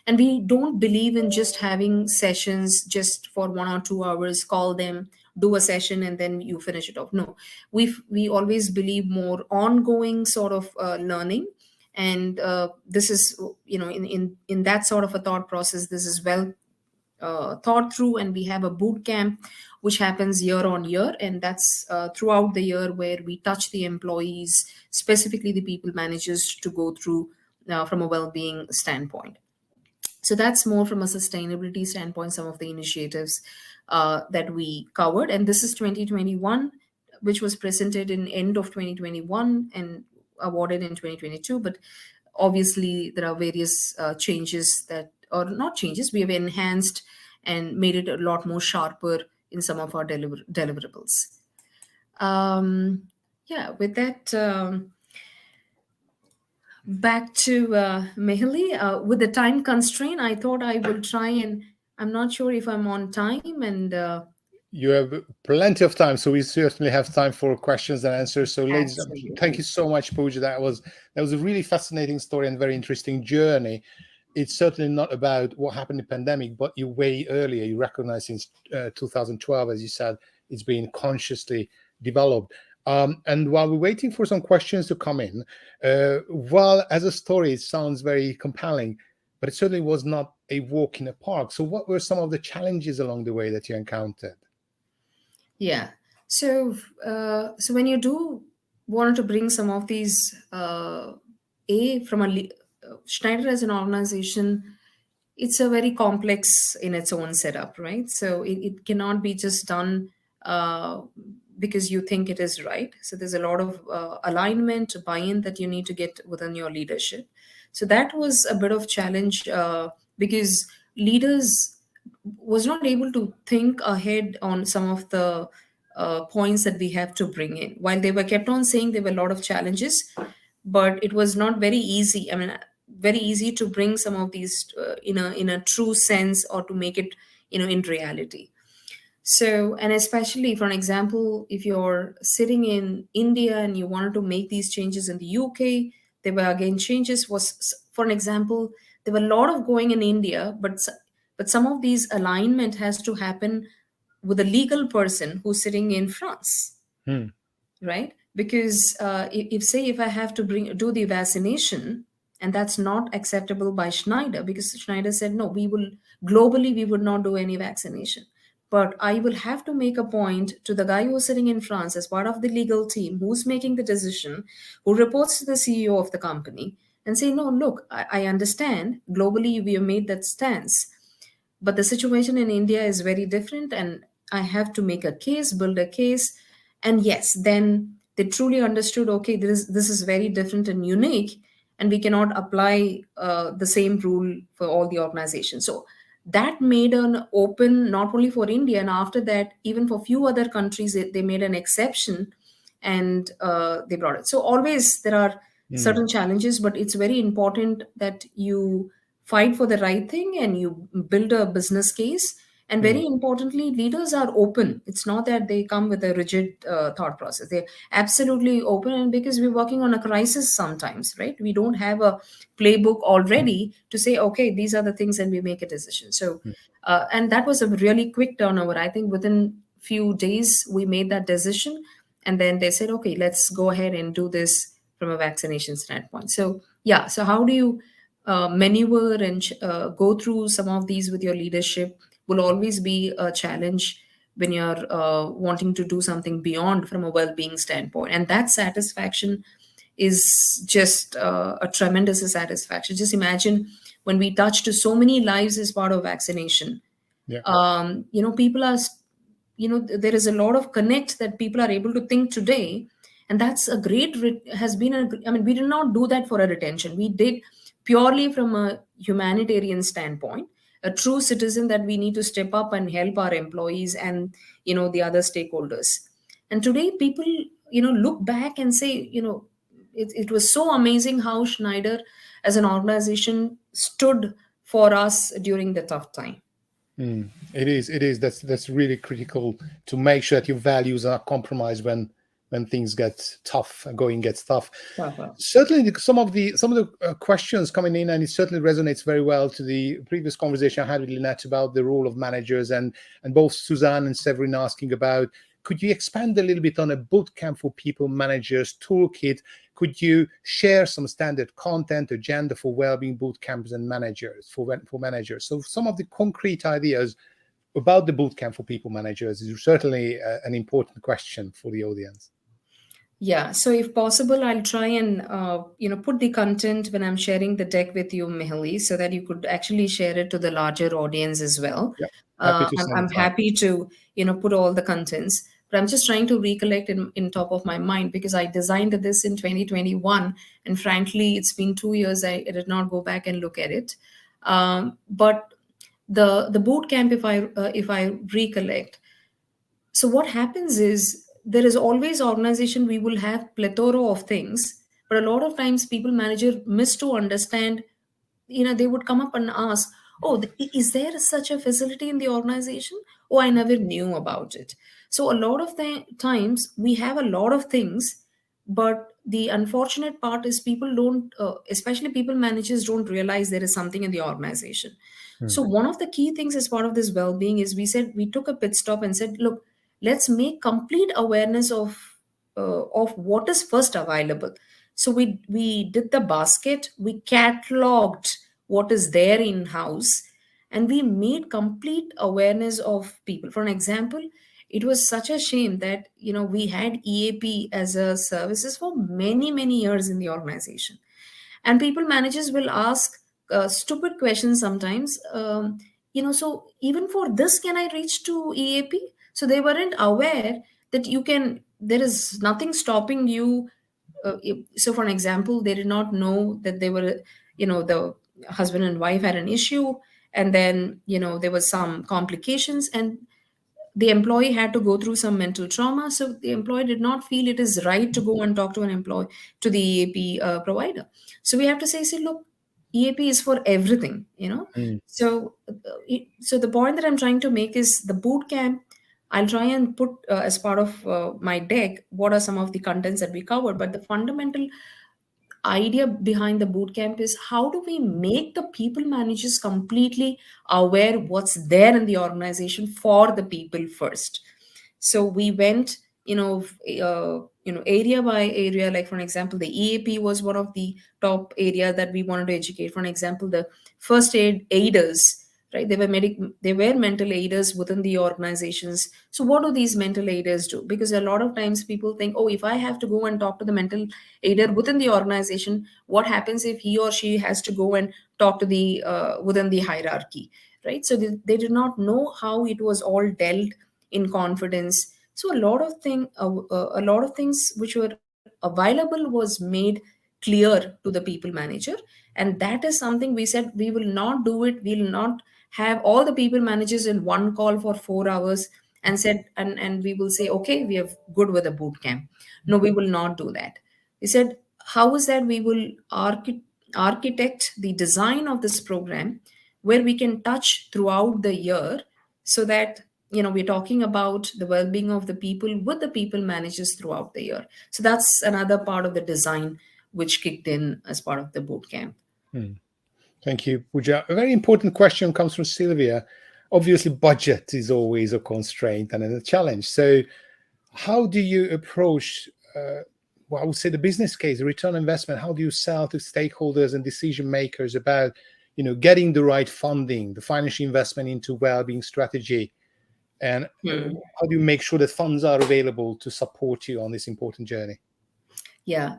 And we don't believe in just having sessions just for 1 or 2 hours, call them, do a session, and then you finish it off. No, we always believe more ongoing sort of learning. And this is, in that sort of a thought process, this is well thought through, and we have a boot camp which happens year on year, and that's throughout the year, where we touch the employees, specifically the people managers, to go through from a well-being standpoint. So that's more from a sustainability standpoint, some of the initiatives that we covered. And this is 2021, which was presented in end of 2021 and awarded in 2022. But obviously, there are various changes that, or not changes, we have enhanced and made it a lot more sharper in some of our deliverables. Yeah, with that, back to Mehli. With the time constraint, I thought I will try, and I'm not sure if I'm on time, and you have plenty of time, so we certainly have time for questions and answers. So, ladies, absolutely. thank you so much, Pooja. That was a really fascinating story and very interesting journey. It's certainly not about what happened in the pandemic, but you way earlier. You recognize since 2012, as you said, it's been consciously developed. And while we're waiting for some questions to come in, while as a story it sounds very compelling, but it certainly was not a walk in a park. So what were some of the challenges along the way that you encountered? Yeah. So when you do want to bring some of these, Schneider as an organization, it's a very complex in its own setup, right? So it cannot be just done because you think it is right. So there's a lot of alignment, buy-in that you need to get within your leadership. So that was a bit of challenge because leaders was not able to think ahead on some of the points that we have to bring in. While they were kept on saying there were a lot of challenges, but it was not very easy. I mean, very easy to bring some of these in a true sense, or to make it in reality. So, and especially for an example, if you're sitting in India and you wanted to make these changes in the UK, there were again changes. Was, for an example, there were a lot of going in India, but some of these alignment has to happen with a legal person who's sitting in France, right? Because if I have to do the vaccination, and that's not acceptable by Schneider, because Schneider said no, we would not do any vaccination. But I will have to make a point to the guy who's sitting in France as part of the legal team, who's making the decision, who reports to the CEO of the company, and say, no, look, I understand globally we have made that stance, but the situation in India is very different, and I have to make a case, build a case. And yes, then they truly understood, okay, this is very different and unique, and we cannot apply the same rule for all the organizations. So that made an open not only for India, and after that, even for few other countries, they made an exception, and they brought it. So always there are certain challenges, but it's very important that you fight for the right thing and you build a business case. And very importantly, leaders are open. It's not that they come with a rigid thought process. They're absolutely open, and because we're working on a crisis sometimes, right? We don't have a playbook already to say, okay, these are the things, and we make a decision. So, and that was a really quick turnover. I think within few days we made that decision, and then they said, okay, let's go ahead and do this from a vaccination standpoint. So yeah, so how do you maneuver and go through some of these with your leadership will always be a challenge when you're wanting to do something beyond from a well-being standpoint. And that satisfaction is just a tremendous satisfaction. Just imagine when we touched so many lives as part of vaccination. People are, there is a lot of connect that people are able to think today. And that's a great, we did not do that for a retention. We did purely from a humanitarian standpoint, a true citizen that we need to step up and help our employees and, the other stakeholders. And today people, look back and say, it was so amazing how Schneider as an organization stood for us during the tough time. It is. That's really critical, to make sure that your values are compromised when things get tough, going gets tough. Certainly some of the questions coming in, and it certainly resonates very well to the previous conversation I had with Lynette about the role of managers, and both Suzanne and Severin asking about Could you expand a little bit on a bootcamp for people managers toolkit? Could you share some standard content, agenda for wellbeing bootcamps and managers for managers? So some of the concrete ideas about the bootcamp for people managers is certainly an important question for the audience. Yeah, so if possible, I'll try and put the content when I'm sharing the deck with you, Mihali, so that you could actually share it to the larger audience as well. Yeah, happy to send I'm it out. happy to put all the contents, but I'm just trying to recollect in top of my mind, because I designed this in 2021, and frankly, it's been 2 years. I did not go back and look at it, but the boot camp, if I recollect, so what happens is there is always organization, we will have plethora of things, but a lot of times people manager miss to understand. They would come up and ask, oh, is there such a facility in the organization? Oh, I never knew about it. So a lot of the times we have a lot of things, but the unfortunate part is people don't, especially people managers, don't realize there is something in the organization. So one of the key things as part of this well-being is we took a pit stop and said, look, let's make complete awareness of what is first available. So we did the basket, we cataloged what is there in house, and we made complete awareness of people. For an example, it was such a shame that we had EAP as a services for many years in the organization, and people managers will ask stupid questions sometimes. So even for this, can I reach to EAP? So they weren't aware that there is nothing stopping you. So for an example, they did not know that they were, the husband and wife had an issue, and then there was some complications, and the employee had to go through some mental trauma. So the employee did not feel it is right to go and talk to an employee, to the EAP provider. So we have to say, look, EAP is for everything. Mm. So the point that I'm trying to make is the boot camp. I'll try and put as part of my deck what are some of the contents that we covered, but the fundamental idea behind the bootcamp is how do we make the people managers completely aware what's there in the organization for the people first. So we went area by area. Like for an example, the EAP was one of the top area that we wanted to educate. For an example, the first aid aiders, right? They were mental aiders within the organizations. So what do these mental aiders do? Because a lot of times people think, oh, if I have to go and talk to the mental aider within the organization, what happens if he or she has to go and talk to the within the hierarchy, right? So they did not know how it was all dealt in confidence. So a lot of things which were available was made clear to the people manager, and that is something we said we will not do it. We will not have all the people managers in one call for 4 hours and said and we will say, okay, we are good with a boot camp. No, we will not do that. We said, how is that we will architect the design of this program where we can touch throughout the year, so that we're talking about the well-being of the people with the people managers throughout the year. So that's another part of the design which kicked in as part of the boot camp. Thank you, Pooja. A very important question comes from Sylvia. Obviously, budget is always a constraint and a challenge. So how do you approach, I would say the business case, the return on investment? How do you sell to stakeholders and decision makers about, getting the right funding, the financial investment into well-being strategy? And how do you make sure that funds are available to support you on this important journey? Yeah.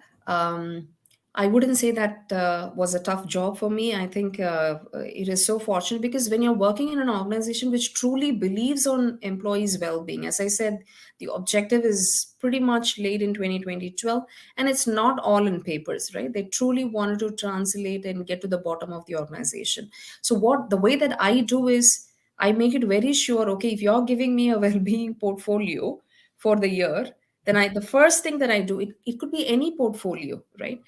I wouldn't say that was a tough job for me. I think it is so fortunate, because when you're working in an organization which truly believes on employees' well-being, as I said, the objective is pretty much laid in 2012, and it's not all in papers, right? They truly wanted to translate and get to the bottom of the organization. So the way that I do is I make it very sure, okay, if you're giving me a well-being portfolio for the year, then the first thing that I do, it could be any portfolio, right?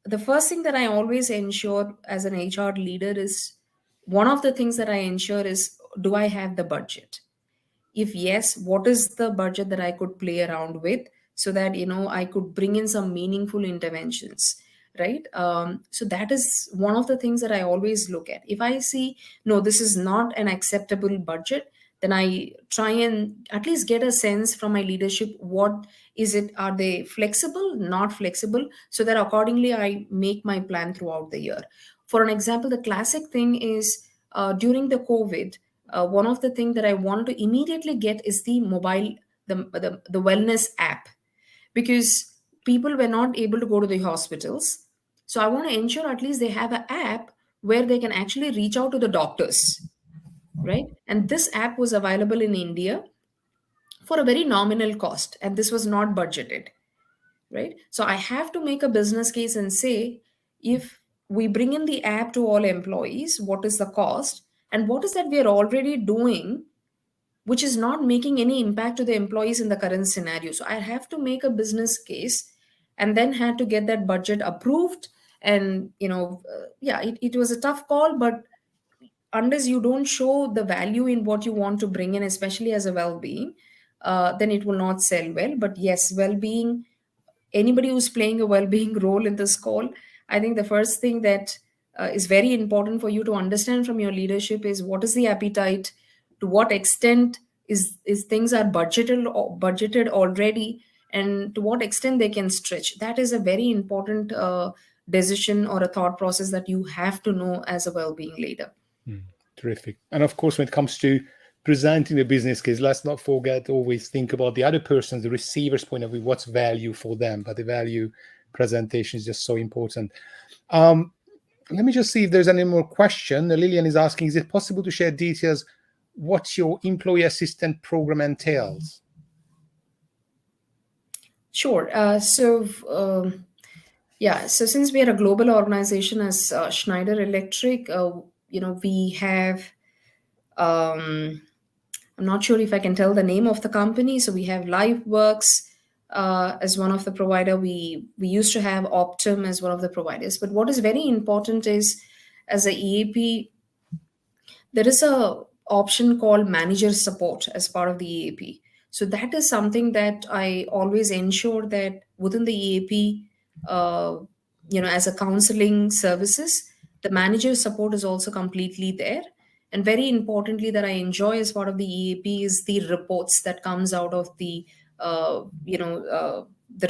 The first thing that I always ensure as an HR leader is, one of the things that I ensure is, do I have the budget? If yes, what is the budget that I could play around with, so that I could bring in some meaningful interventions, right? So that is one of the things that I always look at. If I see, no, this is not an acceptable budget, then I try and at least get a sense from my leadership, what is it? Are they flexible, not flexible? So that accordingly, I make my plan throughout the year. For an example, the classic thing is during the COVID, one of the things that I wanted to immediately get is the mobile, the wellness app, because people were not able to go to the hospitals. So I want to ensure at least they have an app where they can actually reach out to the doctors, right? And this app was available in India for a very nominal cost, and this was not budgeted, right? So I have to make a business case and say, if we bring in the app to all employees, what is the cost, and what is that we are already doing which is not making any impact to the employees in the current scenario. So I have to make a business case and then had to get that budget approved. And, yeah, it was a tough call, but unless you don't show the value in what you want to bring in, especially as a well-being, then it will not sell well. But yes, well-being, anybody who's playing a well-being role in this call, I think the first thing that is very important for you to understand from your leadership is what is the appetite, to what extent is things are budgeted already, and to what extent they can stretch. That is a very important decision or a thought process that you have to know as a well-being leader. Terrific. And of course, when it comes to presenting the business case, let's not forget, always think about the other person, the receiver's point of view, what's value for them. But the value presentation is just so important. Let me just see if there's any more question. Lillian is asking, is it possible to share details what your employee assistant program entails? Sure. Yeah, so since we are a global organization as Schneider Electric, we have, I'm not sure if I can tell the name of the company. So we have LiveWorks as one of the provider. We used to have Optum as one of the providers. But what is very important is, as a EAP, there is a option called manager support as part of the EAP. So that is something that I always ensure that within the EAP, as a counseling services, the manager support is also completely there. And very importantly, that I enjoy as part of the EAP is the reports that comes out of the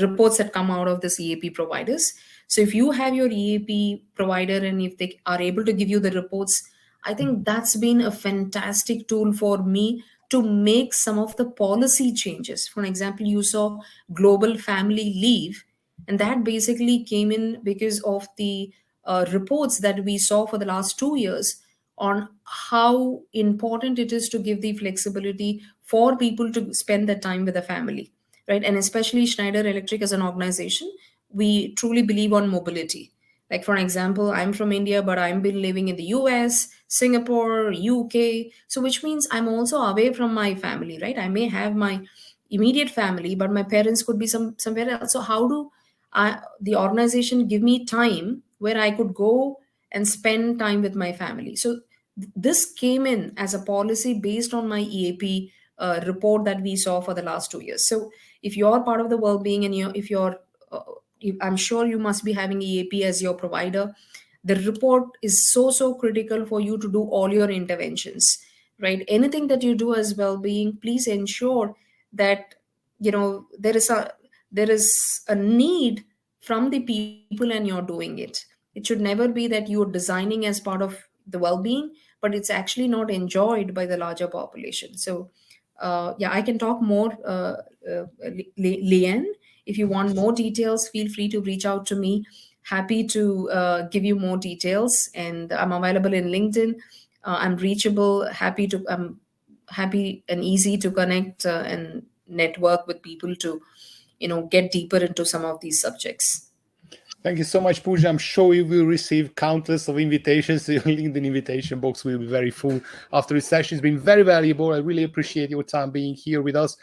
reports that come out of this EAP providers. So if you have your EAP provider and if they are able to give you the reports, I think that's been a fantastic tool for me to make some of the policy changes. For example, you saw global family leave, and that basically came in because of the reports that we saw for the last 2 years on how important it is to give the flexibility for people to spend their time with the family, right? And especially Schneider Electric as an organization, we truly believe on mobility. Like, for example, I'm from India, but I've been living in the US, Singapore, UK. So which means I'm also away from my family, right? I may have my immediate family, but my parents could be somewhere else. So how do the organization give me time where I could go and spend time with my family? So this came in as a policy based on my EAP report that we saw for the last 2 years. So if you're part of the well-being and I'm sure you must be having EAP as your provider, the report is so critical for you to do all your interventions, right? Anything that you do as well-being, please ensure that there is a need from the people and you're doing it. It should never be that you're designing as part of the well-being, but it's actually not enjoyed by the larger population. So I can talk more, Leanne. If you want more details, feel free to reach out to me. Happy to give you more details, and I'm available in LinkedIn. I'm reachable. I'm happy and easy to connect and network with people to, get deeper into some of these subjects. Thank you so much, Pooja. I'm sure you will receive countless of invitations. Your LinkedIn invitation box will be very full after this session. It's been very valuable. I really appreciate your time being here with us.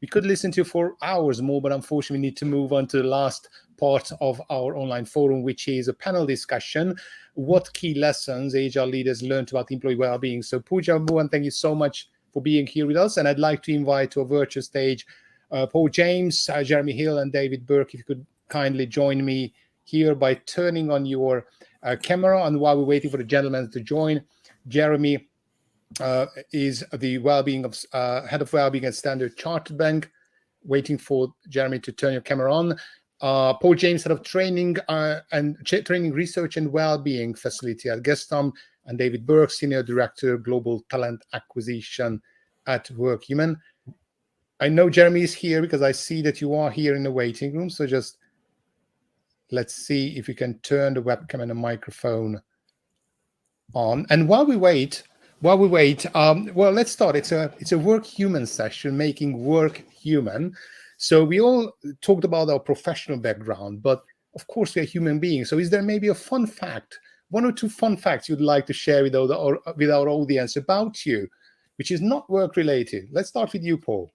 We could listen to you for hours more, but unfortunately we need to move on to the last part of our online forum, which is a panel discussion. What key lessons HR leaders learned about employee well-being? So Pooja, Mohan, thank you so much for being here with us. And I'd like to invite to a virtual stage Paul James, Jeremy Hill, and David Burke. If you could kindly join me here by turning on your camera. And while we're waiting for the gentlemen to join, Jeremy, is the wellbeing of head of wellbeing at Standard Chartered Bank. Waiting for Jeremy to turn your camera on. Paul James, head of training training research and wellbeing facility at Gestam, and David Burke, senior director global talent acquisition at Workhuman. I know Jeremy is here because I see that you are here in the waiting room. So just let's see if you can turn the webcam and the microphone on. And while we wait, well, let's start. It's a Workhuman session, making work human. So we all talked about our professional background, but of course we are human beings. So is there maybe a fun fact, one or two fun facts you'd like to share with our audience about you, which is not work related? Let's start with you, Paul.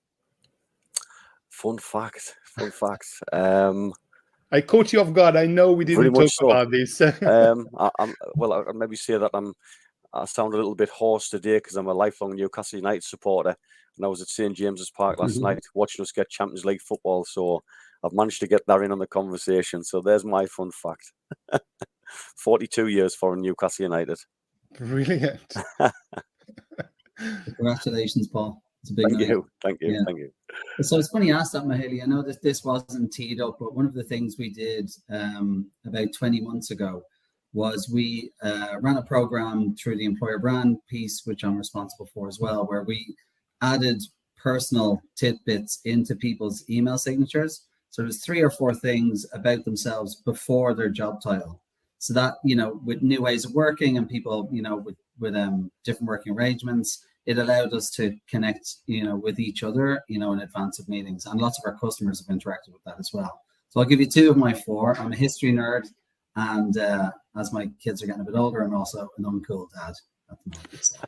Fun fact. I caught you off guard. I know we didn't talk about this. I'll maybe say that I sound a little bit hoarse today because I'm a lifelong Newcastle United supporter, and I was at St James's Park last night watching us get Champions League football. So I've managed to get that in on the conversation. So there's my fun fact. 42 years for Newcastle United. Brilliant. Congratulations, Paul. It's a big night. Thank you. Yeah. Thank you. So it's funny you asked that, Mahalia. I know that this wasn't teed up, but one of the things we did about 20 months ago was we ran a program through the employer brand piece, which I'm responsible for as well, where we added personal tidbits into people's email signatures. So there's 3 or 4 things about themselves before their job title. So that, with new ways of working and people, with different working arrangements, it allowed us to connect, with each other, in advance of meetings. And lots of our customers have interacted with that as well. So I'll give you 2 of my 4. I'm a history nerd. And as my kids are getting a bit older, I'm also an uncool dad at the moment. So.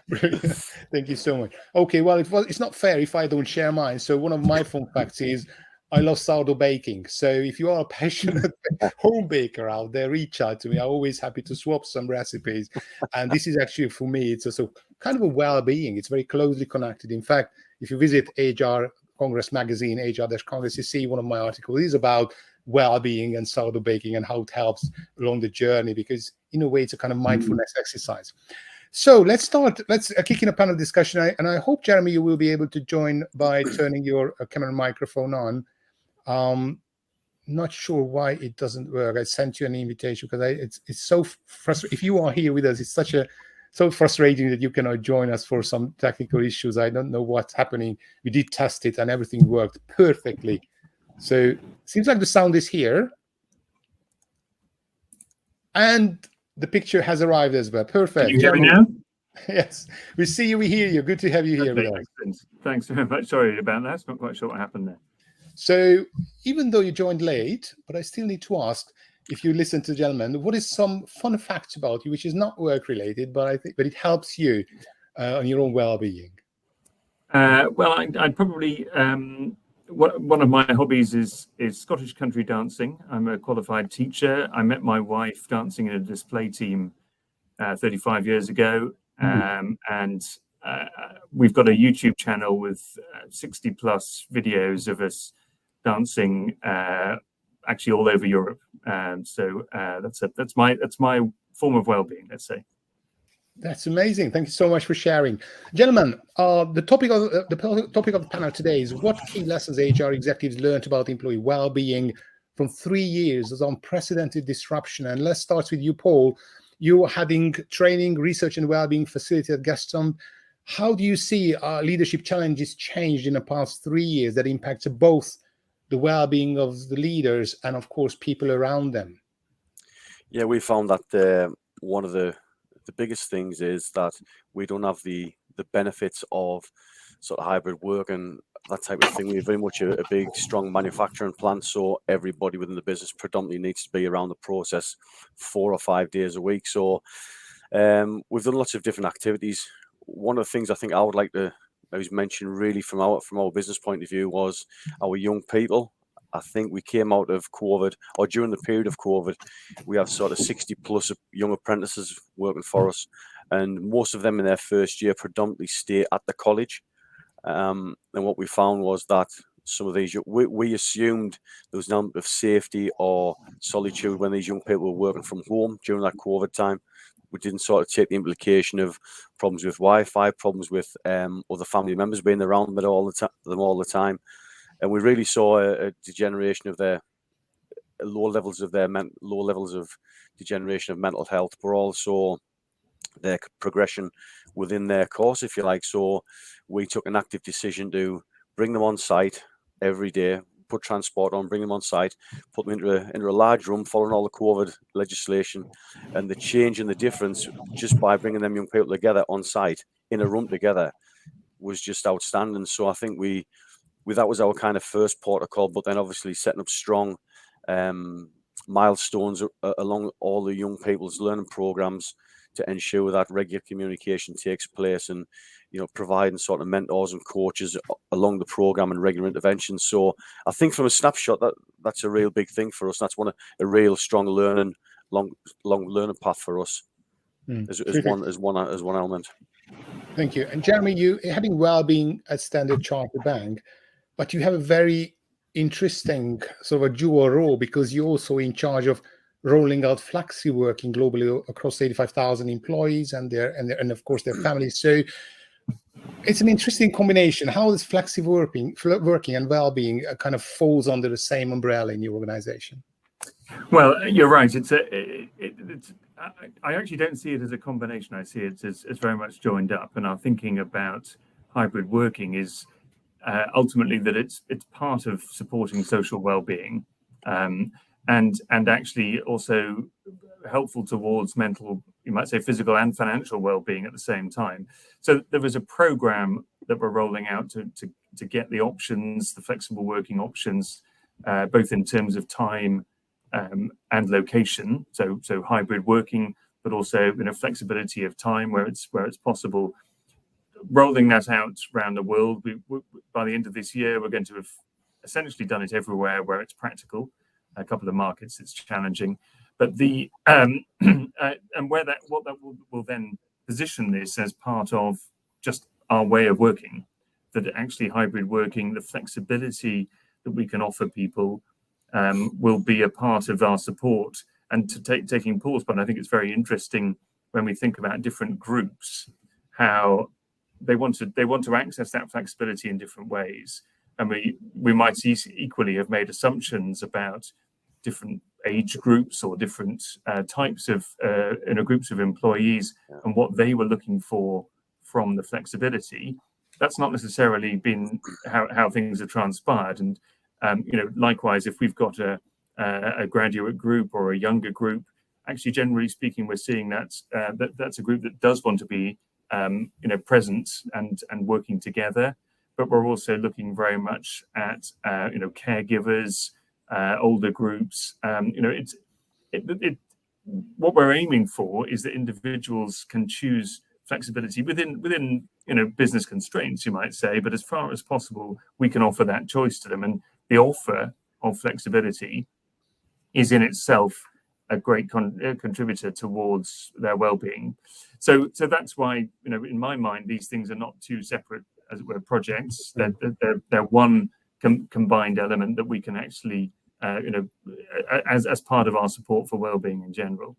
Brilliant. Thank you so much. Okay, well, it's not fair if I don't share mine. So one of my fun facts is I love sourdough baking. So if you are a passionate home baker out there, reach out to me. I'm always happy to swap some recipes. And this is actually, for me, it's also kind of a well-being. It's very closely connected. In fact, if you visit HR Congress magazine, HR-Congress, you see one of my articles is about well-being and sourdough baking and how it helps along the journey, because in a way, it's a kind of mindfulness exercise. So let's start. Let's kick in a panel discussion. And I hope, Jeremy, you will be able to join by turning your camera and microphone on. Not sure why it doesn't work. I sent you an invitation because it's so frustrating. If you are here with us, it's so frustrating that you cannot join us for some technical issues. I don't know what's happening. We did test it and everything worked perfectly. So seems like the sound is here. And the picture has arrived as well. Perfect. Can you hear me now? Yes, we see you, we hear you. Good to have you here with us. Thanks very much. Sorry about that. I'm not quite sure what happened there. So even though you joined late, but I still need to ask, if you listen to the gentleman, what is some fun facts about you, which is not work related, but it helps you on your own well-being? Well, I'd probably one of my hobbies is Scottish country dancing. I'm a qualified teacher. I met my wife dancing in a display team 35 years ago, and we've got a YouTube channel with 60 plus videos of us dancing actually all over Europe. So that's my form of well-being, let's say. That's amazing. Thank you so much for sharing. Gentlemen, the topic of the panel today is what key lessons HR executives learned about employee well-being from 3 years of unprecedented disruption. And let's start with you, Paul. You are having training, research, and well-being facility at Gestam. How do you see leadership challenges changed in the past 3 years that impacts both the well-being of the leaders and, of course, people around them? Yeah, we found that one of the biggest things is that we don't have the benefits of sort of hybrid work and that type of thing. We're very much a big, strong manufacturing plant, so everybody within the business predominantly needs to be around the process 4 or 5 days a week. So we've done lots of different activities. One of the things I think I would like to mention really from our business point of view was our young people. I think we came out of COVID, or during the period of COVID, we have sort of 60 plus young apprentices working for us. And most of them in their first year predominantly stay at the college. And what we found was that some of these, we assumed there was none of safety or solitude when these young people were working from home during that COVID time. we didn't sort of take the implication of problems with Wi-Fi, problems with other family members being around them all the time, and we really saw a degeneration of their low levels of degeneration of mental health, but also their progression within their course, if you like. So we took an active decision to bring them on site every day, put transport on, bring them on site, put them into a large room, following all the COVID legislation, and the change and the difference just by bringing them young people together on site in a room together was just outstanding. So I think we that was our kind of first protocol, but then obviously setting up strong milestones along all the young people's learning programs to ensure that regular communication takes place, and providing sort of mentors and coaches along the program and regular interventions. So I think from a snapshot, that's a real big thing for us. That's a real strong learning, long learning path for us as one element. Thank you. And Jeremy, you having Wellbeing at Standard Chartered Bank, but you have a very interesting sort of a dual role, because you're also in charge of rolling out flexi working globally across 85,000 employees and of course their families. So it's an interesting combination. How is flexi working and well-being kind of falls under the same umbrella in your organization? Well, you're right. I actually don't see it as a combination. I see it as very much joined up. And our thinking about hybrid working is ultimately that it's part of supporting social well-being, and actually also helpful towards mental, you might say, physical and financial well-being at the same time. So there was a program that we're rolling out to get the options, the flexible working options, both in terms of time and location. So hybrid working, but also flexibility of time where it's possible. Rolling that out around the world. By the end of this year, we're going to have essentially done it everywhere where it's practical. A couple of markets it's challenging, but the and what that will then position this as part of just our way of working. That actually hybrid working, the flexibility that we can offer people, will be a part of our support. And taking pause, but I think it's very interesting when we think about different groups, how they want to access that flexibility in different ways, and we might equally have made assumptions about different age groups or different types of groups of employees and what they were looking for from the flexibility. That's not necessarily been how things have transpired, and likewise, if we've got a graduate group or a younger group, actually generally speaking, we're seeing that's a group that does want to be present and working together, but we're also looking very much at caregivers, older groups. What we're aiming for is that individuals can choose flexibility within business constraints, you might say, but as far as possible, we can offer that choice to them, and the offer of flexibility is in itself a great contributor towards their well-being. So that's why, in my mind, these things are not two separate, as it were, projects. They're one combined element that we can actually, as part of our support for well-being in general.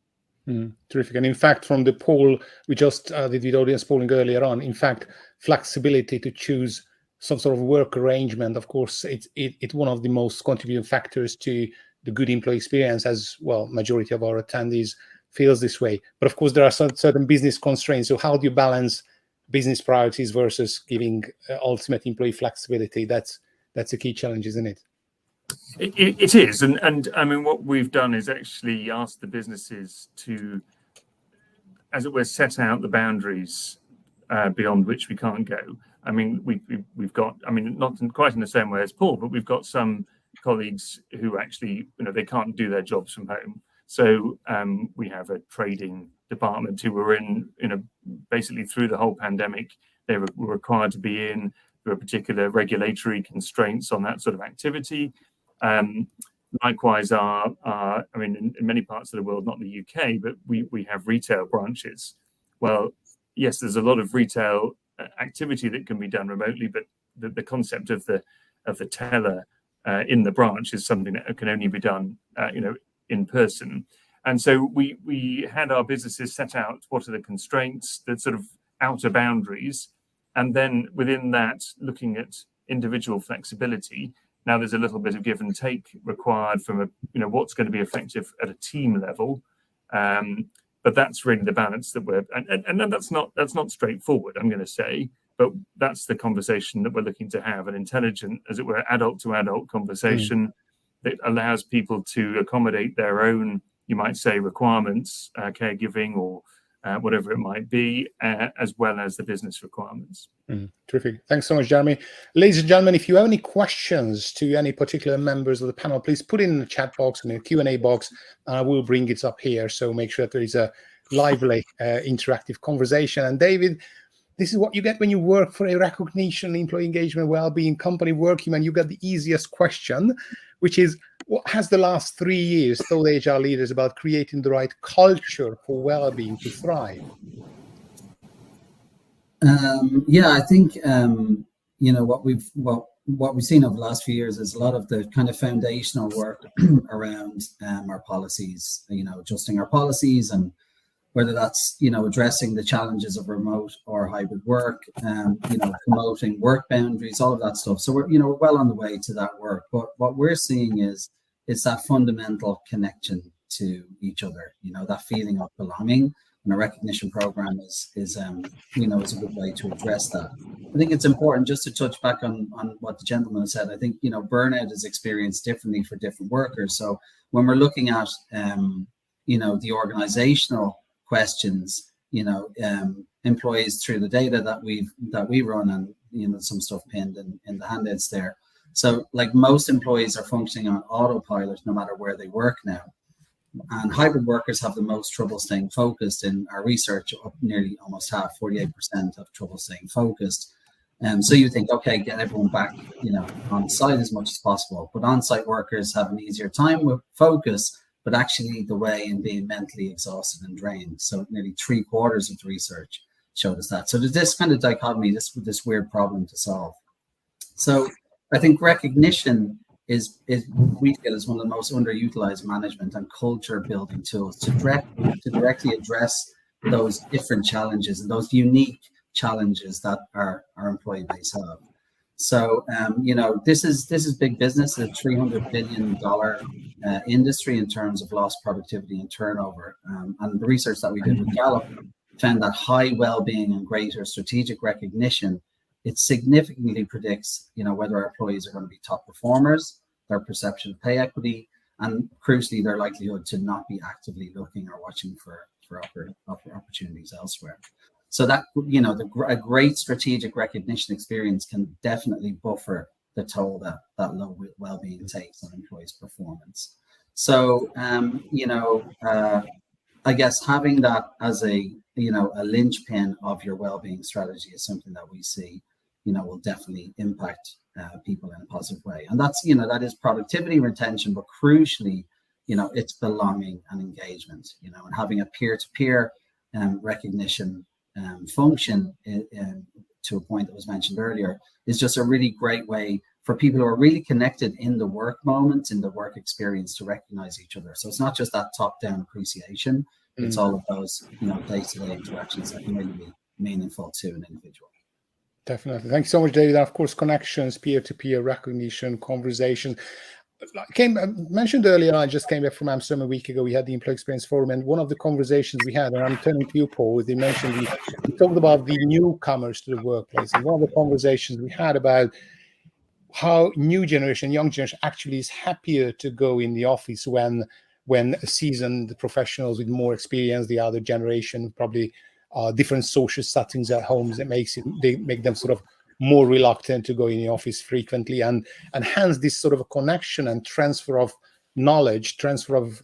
Terrific. And in fact, from the poll we just did with audience polling earlier on, in fact, flexibility to choose some sort of work arrangement, of course, it's one of the most contributing factors to the good employee experience, as well. Majority of our attendees feels this way. But of course, there are certain business constraints. So how do you balance business priorities versus giving ultimate employee flexibility? That's a key challenge, isn't it? It is, and I mean, what we've done is actually asked the businesses to, as it were, set out the boundaries beyond which we can't go. I mean, we've got, I mean, not quite in the same way as Paul, but we've got some colleagues who actually, they can't do their jobs from home. So we have a trading department who were in, basically through the whole pandemic. They were required to be in. There were particular regulatory constraints on that sort of activity. Likewise, I mean, in many parts of the world, not the UK, but we have retail branches. Well, yes, there's a lot of retail activity that can be done remotely, but the concept of the teller in the branch is something that can only be done, in person. And so we had our businesses set out what are the constraints, the sort of outer boundaries, and then within that, looking at individual flexibility. Now there's a little bit of give and take required from what's going to be effective at a team level, but that's really the balance that we're and that's not straightforward, I'm going to say, but that's the conversation that we're looking to have, an intelligent, as it were, adult to adult conversation that allows people to accommodate their own, you might say, requirements, caregiving or whatever it might be, as well as the business requirements. Terrific. Thanks so much, Jeremy. Ladies and gentlemen, if you have any questions to any particular members of the panel, please put it in the chat box, in the Q&A box, and I will bring it up here. So make sure that there is a lively, interactive conversation. And David, this is what you get when you work for a recognition, employee engagement, well-being company, Workhuman. You get the easiest question, which is, what has the last 3 years told HR leaders about creating the right culture for well-being to thrive? I think what we've seen over the last few years is a lot of the kind of foundational work around our policies, adjusting our policies, and whether that's addressing the challenges of remote or hybrid work, promoting work boundaries, all of that stuff. So we're well on the way to that work. But what we're seeing is that fundamental connection to each other. That feeling of belonging. And a recognition program is a good way to address that. I think it's important just to touch back on what the gentleman said. I think burnout is experienced differently for different workers. So when we're looking at the organizational questions, employees through the data that we run, and some stuff pinned in the handouts there. So like most employees are functioning on autopilot no matter where they work now. And hybrid workers have the most trouble staying focused. In our research, up nearly almost half, 48% have trouble staying focused. So you think, okay, get everyone back, on site as much as possible. But on-site workers have an easier time with focus, but actually lead the way in being mentally exhausted and drained. So nearly 3/4 of the research showed us that. So there's this kind of dichotomy, this weird problem to solve. So I think recognition is we feel is one of the most underutilized management and culture building tools to directly address those different challenges and those unique challenges that our employee base have. So this is big business, a $300 billion industry in terms of lost productivity and turnover. And the research that we did with Gallup found that high well-being and greater strategic recognition, it significantly predicts, whether our employees are going to be top performers, their perception of pay equity, and crucially, their likelihood to not be actively looking or watching for opportunities elsewhere. So that, a great strategic recognition experience can definitely buffer the toll that low well-being takes on employees' performance. So, I guess having that as a linchpin of your well-being strategy is something that we see, will definitely impact people in a positive way. And that's, that is productivity, retention, but crucially, it's belonging and engagement, and having a peer-to-peer recognition function to a point that was mentioned earlier is just a really great way for people who are really connected in the work moment, in the work experience, to recognize each other. So it's not just that top-down appreciation, it's all of those, day-to-day interactions that can really be meaningful to an individual. Definitely. Thank you so much, David. Of course, connections, peer-to-peer recognition, conversation. Mentioned earlier, I just came back from Amsterdam a week ago. We had the Employee Experience Forum, and one of the conversations we had, and I'm turning to you, Paul, they mentioned we talked about the newcomers to the workplace, and one of the conversations we had about how young generation actually is happier to go in the office when seasoned professionals with more experience, the other generation, probably different social settings at homes, they make them sort of more reluctant to go in the office frequently, and hence this sort of a connection and transfer of knowledge, transfer of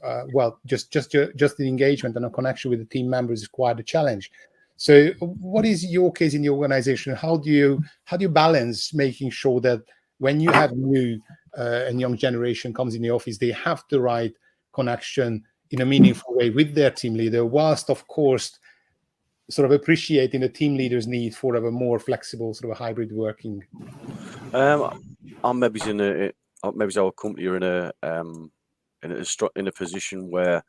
just the engagement and a connection with the team members is quite a challenge. So what is your case in the organization? How do you balance making sure that when you have new and young generation comes in the office, they have the right connection in a meaningful way with their team leader, whilst of course sort of appreciating the team leader's need for a more flexible sort of a hybrid working? I'm maybe our company are in a position where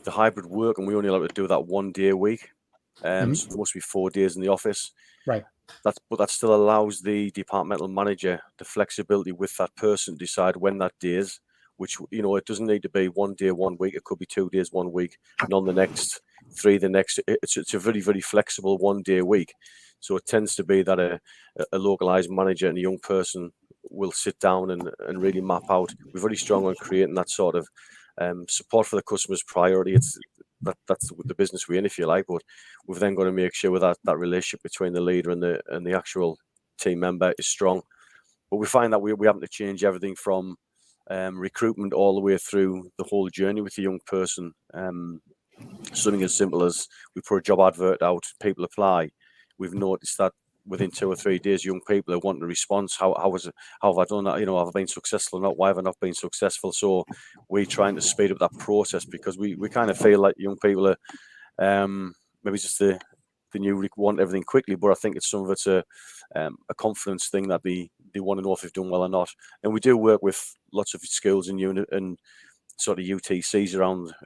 the hybrid work, and we only allowed to do that 1 day a week. So there must be 4 days in the office. Right. But that still allows the departmental manager the flexibility with that person to decide when that day is, which, you know, it doesn't need to be 1 day, 1 week. It could be 2 days, 1 week, none the next, 3 the next. It's a very, very flexible 1 day a week. So it tends to be that a localized manager and a young person will sit down and really map out. We're very strong on creating that sort of support for the customer's priority. That's the business we're in, if you like, but we've then got to make sure that relationship between the leader and the actual team member is strong. But we find that we having to change everything from recruitment all the way through the whole journey with the young person. Something as simple as we put a job advert out, people apply. We've noticed that within 2 or 3 days, young people are wanting a response. How have I done that? You know, have I been successful or not? Why have I not been successful? So we're trying to speed up that process, because we kind of feel like young people are maybe just the new want everything quickly. But I think some of it's a confidence thing, that they want to know if they've done well or not. And we do work with lots of schools and unit and sort of UTCs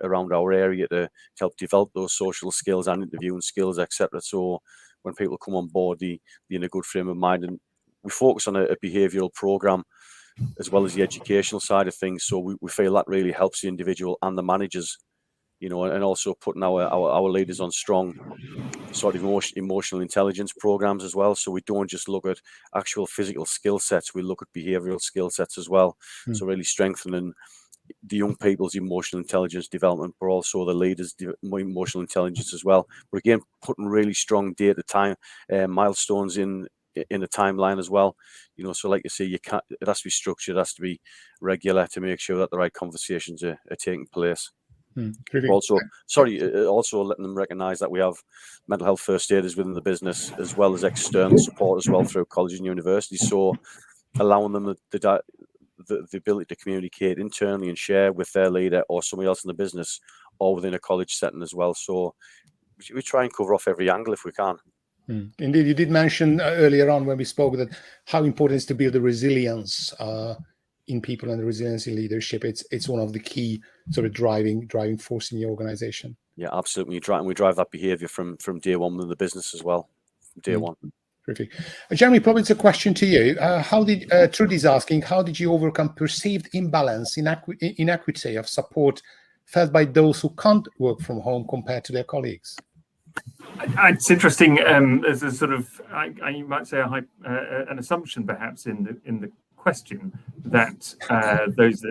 around our area to help develop those social skills and interviewing skills, etc. So when people come on board, they're in a good frame of mind. And we focus on a behavioural programme as well as the educational side of things. So we feel that really helps the individual and the managers, you know, and also putting our leaders on strong sort of emotional intelligence programs as well. So we don't just look at actual physical skill sets, we look at behavioural skill sets as well. So really strengthening the young people's emotional intelligence development, but also the leaders' emotional intelligence as well. But again, putting really strong data time milestones in a timeline as well. You know, so like you say, it has to be structured, it has to be regular to make sure that the right conversations are taking place. Also letting them recognise that we have mental health first aiders within the business, as well as external support as well through colleges and universities. So allowing them the ability to communicate internally and share with their leader or somebody else in the business, or within a college setting as well. So we try and cover off every angle if we can. Indeed, you did mention earlier on when we spoke that how important it is to build the resilience in people and the resilience in leadership. It's one of the key sort of driving force in your organization. Yeah, absolutely. We drive that behaviour from day one within the business as well. Day one. Terrific. Jeremy, probably it's a question to you. Trudy's asking, how did you overcome perceived imbalance, inequity of support felt by those who can't work from home compared to their colleagues? It's interesting. There's a sort of, you might say, an assumption perhaps in the question that those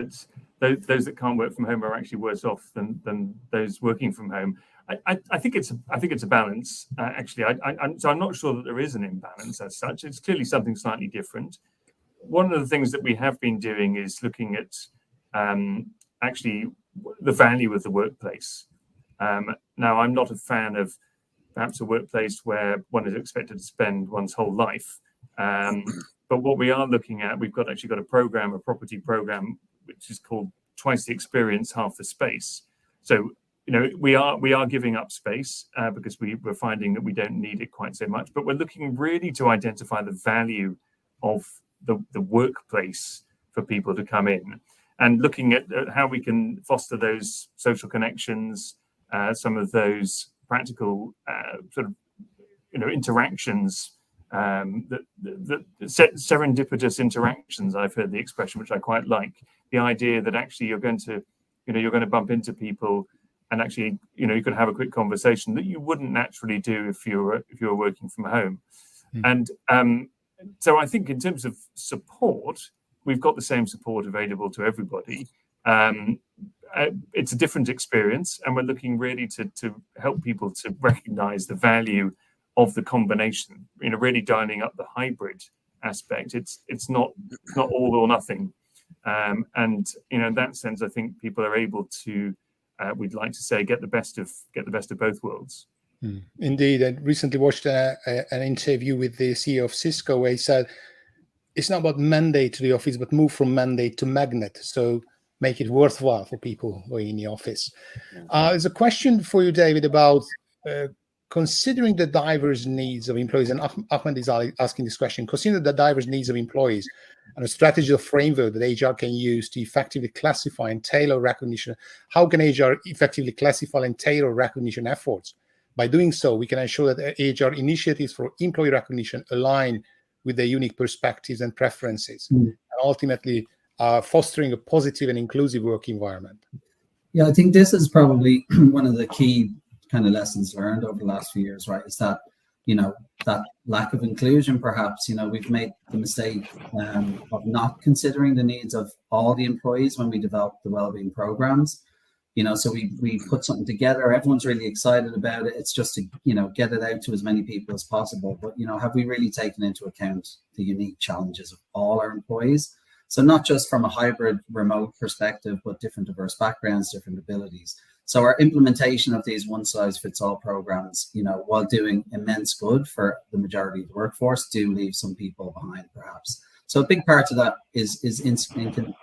that can't work from home are actually worse off than those working from home. I think it's a balance, actually. So I'm not sure that there is an imbalance as such. It's clearly something slightly different. One of the things that we have been doing is looking at actually the value of the workplace. Now, I'm not a fan of perhaps a workplace where one is expected to spend one's whole life. But what we are looking at, we've actually got a property program, which is called Twice the Experience, Half the Space. So, you know, we are giving up space because we're finding that we don't need it quite so much, but we're looking really to identify the value of the workplace for people to come in, and looking at how we can foster those social connections, some of those practical sort of, you know, interactions, serendipitous interactions. I've heard the expression, which I quite like. The idea that actually you're going to bump into people, and actually, you know, you could have a quick conversation that you wouldn't naturally do if you're working from home. And so I think in terms of support, we've got the same support available to everybody. It's a different experience, and we're looking really to help people to recognise the value of the combination. You know, really dialing up the hybrid aspect. It's not all or nothing, and you know, in that sense, I think people are able to. We'd like to say get the best of both worlds. Indeed, I recently watched an interview with the CEO of Cisco, where he said it's not about mandate to the office, but move from mandate to magnet. So make it worthwhile for people going in the office. There's a question for you, David, about considering the diverse needs of employees. And Ahmed is asking this question: consider the diverse needs of employees. and a strategy or framework that HR can use to effectively classify and tailor recognition. How can HR effectively classify and tailor recognition efforts? By doing so, we can ensure that HR initiatives for employee recognition align with their unique perspectives and preferences, and ultimately fostering a positive and inclusive work environment. Yeah, I think this is probably one of the key kind of lessons learned over the last few years, right? Is that, that lack of inclusion, perhaps, we've made the mistake of not considering the needs of all the employees when we develop the wellbeing programs. So we put something together, everyone's really excited about it. It's just to, get it out to as many people as possible. But, have we really taken into account the unique challenges of all our employees? So not just from a hybrid remote perspective, but different diverse backgrounds, different abilities. So our implementation of these one-size-fits-all programs, while doing immense good for the majority of the workforce, do leave some people behind, perhaps. So a big part of that is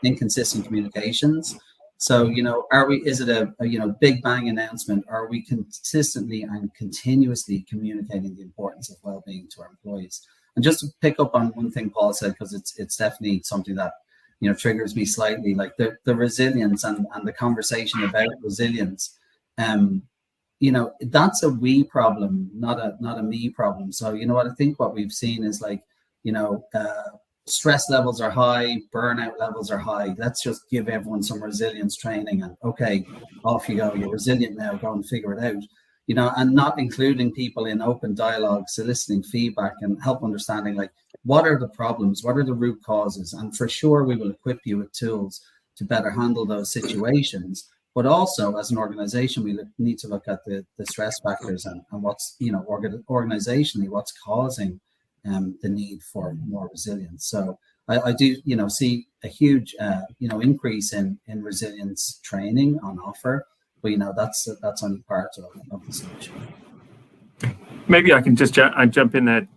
inconsistent communications. So, is it a big bang announcement? Are we consistently and continuously communicating the importance of well-being to our employees? And just to pick up on one thing Paul said, because it's definitely something that, triggers me slightly, like the resilience and the conversation about resilience. That's a we problem, not a me problem. So, I think what we've seen is stress levels are high, burnout levels are high. Let's just give everyone some resilience training and okay, off you go. You're resilient now, go and figure it out. And not including people in open dialogue, soliciting feedback and help understanding what are the problems, what are the root causes? And for sure, we will equip you with tools to better handle those situations. But also as an organization, we need to look at the stress factors and what's, organizationally, what's causing the need for more resilience. So I do, see a huge, increase in resilience training on offer. But that's only part of the solution. Maybe I can just jump in there.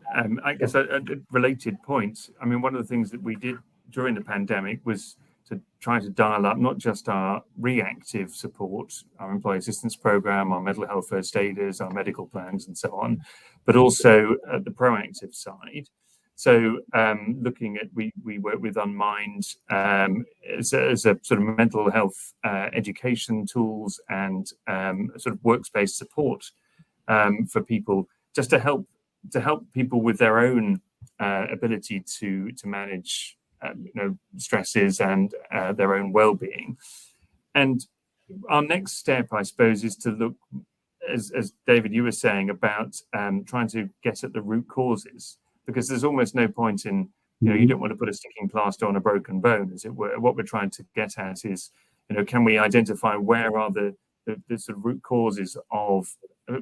I guess a related point. I mean, one of the things that we did during the pandemic was to try to dial up not just our reactive support, our employee assistance program, our mental health first aiders, our medical plans, and so on, but also the proactive side. So looking at, we work with Unmind as a sort of mental health education tools and sort of workspace support for people, just to help people with their own ability to manage stresses and their own well-being. And our next step, I suppose, is to look, as David, you were saying, about trying to get at the root causes. Because there's almost no point in, you don't want to put a sticking plaster on a broken bone, as it were. What we're trying to get at is, can we identify where are the sort of root causes of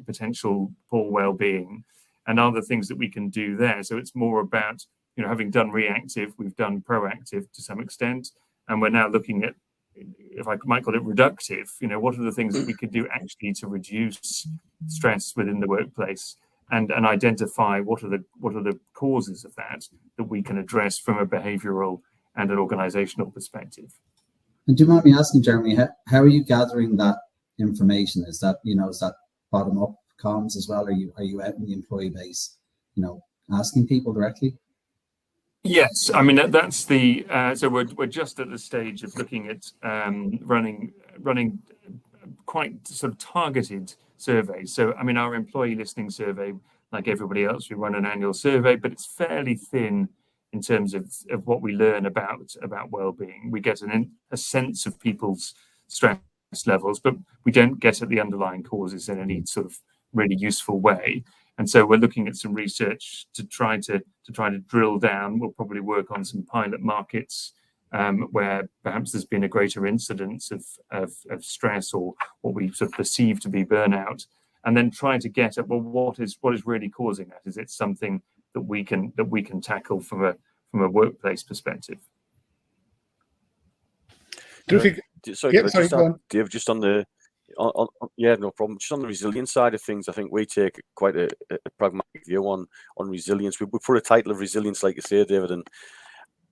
potential poor well-being, and are there things that we can do there? So it's more about, having done reactive, we've done proactive to some extent, and we're now looking at, if I might call it reductive, what are the things that we could do actually to reduce stress within the workplace? And identify what are the causes of that we can address from a behavioural and an organisational perspective. And do you mind me asking, Jeremy, how are you gathering that information? Is that bottom up comms as well? Are you out in the employee base, asking people directly? Yes, I mean that's the so we're just at the stage of looking at running quite sort of targeted surveys. So, I mean, our employee listening survey, like everybody else, we run an annual survey, but it's fairly thin in terms of what we learn about well-being. We get a sense of people's stress levels, but we don't get at the underlying causes in any sort of really useful way. And so we're looking at some research to try to drill down. We'll probably work on some pilot markets where perhaps there's been a greater incidence of stress or what we sort of perceive to be burnout, and then try to get at, well, what is really causing that? Is it something that we can tackle from a workplace perspective? Terrific. Dave, just on the no problem. Just on the resilience side of things, I think we take quite a pragmatic view on resilience. We put a title of resilience, like you say, David, and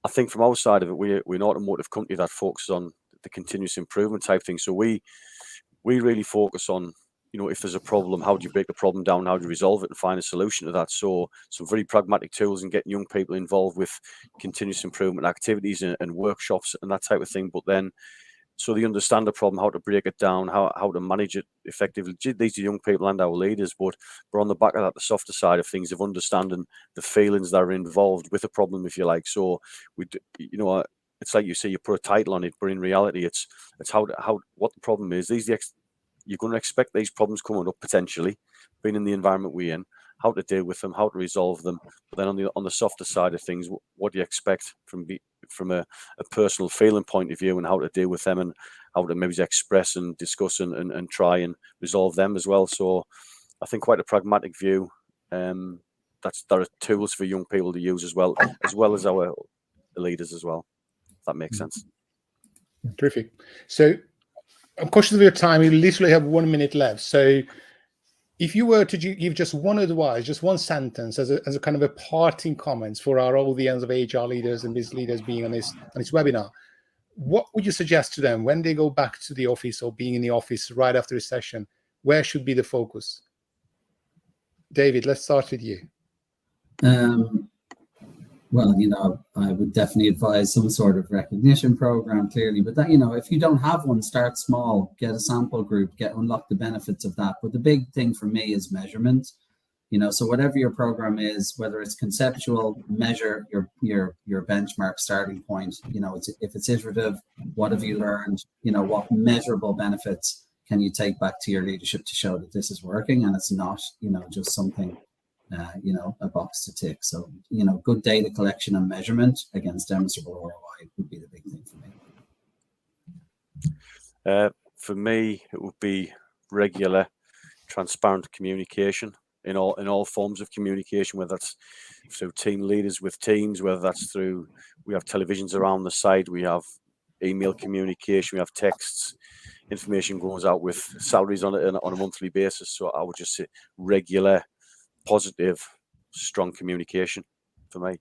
I think from our side of it, we're an automotive company that focuses on the continuous improvement type thing. So we really focus on, if there's a problem, how do you break the problem down? How do you resolve it and find a solution to that? So some very pragmatic tools and getting young people involved with continuous improvement activities and workshops and that type of thing. But then, so they understand the problem, how to break it down, how to manage it effectively. These are young people and our leaders, but on the back of that, the softer side of things of understanding the feelings that are involved with a problem, if you like. So it's like you say, you put a title on it, but in reality, it's how what the problem is. You're going to expect these problems coming up potentially, being in the environment we're in, how to deal with them, how to resolve them. But then on the softer side of things, what do you expect from a personal feeling point of view, and how to deal with them, and how to maybe express and discuss and try and resolve them as well. So I think quite a pragmatic view. There are tools for young people to use as well as our leaders as well. If that makes sense. Terrific. So I'm cautious of your time. We literally have 1 minute left. So if you were to give just one advice, just one sentence as a kind of a parting comments for our audience of HR leaders and business leaders being on this webinar, what would you suggest to them when they go back to the office or being in the office right after the session? Where should be the focus? David, let's start with you. Well, I would definitely advise some sort of recognition program, clearly. But that, if you don't have one, start small, get a sample group, unlock the benefits of that. But the big thing for me is measurement. So whatever your program is, whether it's conceptual, measure your benchmark starting point. If it's iterative, what have you learned? What measurable benefits can you take back to your leadership to show that this is working and it's not, just something. A box to tick. So, good data collection and measurement against demonstrable ROI would be the big thing for me. For me, it would be regular, transparent communication in all forms of communication, whether that's through team leaders with teams, whether that's through, we have televisions around the site, we have email communication, we have texts, information goes out with salaries on a monthly basis. So I would just say regular, positive, strong communication for me.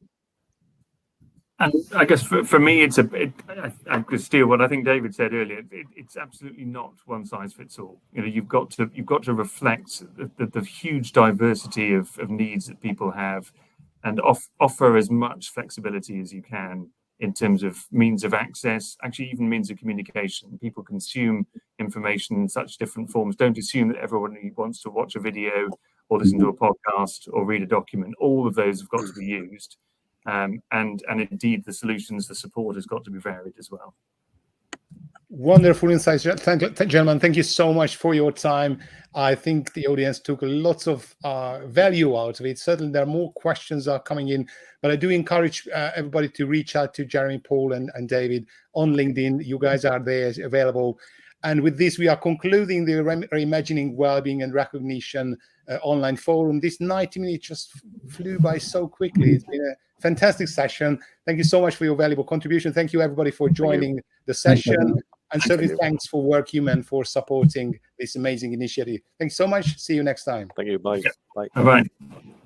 And I guess for me, I could steal what I think David said earlier. It's absolutely not one size fits all. You've got to reflect the huge diversity of needs that people have, and offer as much flexibility as you can in terms of means of access, actually even means of communication. People consume information in such different forms. Don't assume that everyone wants to watch a video or listen to a podcast or read a document. All of those have got to be used. And indeed, the solutions, the support has got to be varied as well. Wonderful insights, gentlemen. Thank you so much for your time. I think the audience took lots of value out of it. Certainly, there are more questions are coming in, but I do encourage everybody to reach out to Jeremy, Paul, and David on LinkedIn. You guys are there available. And with this, we are concluding the Reimagining Wellbeing and Recognition online forum. This 90 minutes just flew by so quickly. It's been a fantastic session. Thank you so much for your valuable contribution. Thank you, everybody, for joining the session. And certainly thanks for Workhuman for supporting this amazing initiative. Thanks so much. See you next time. Thank you. Bye. Bye. Bye-bye.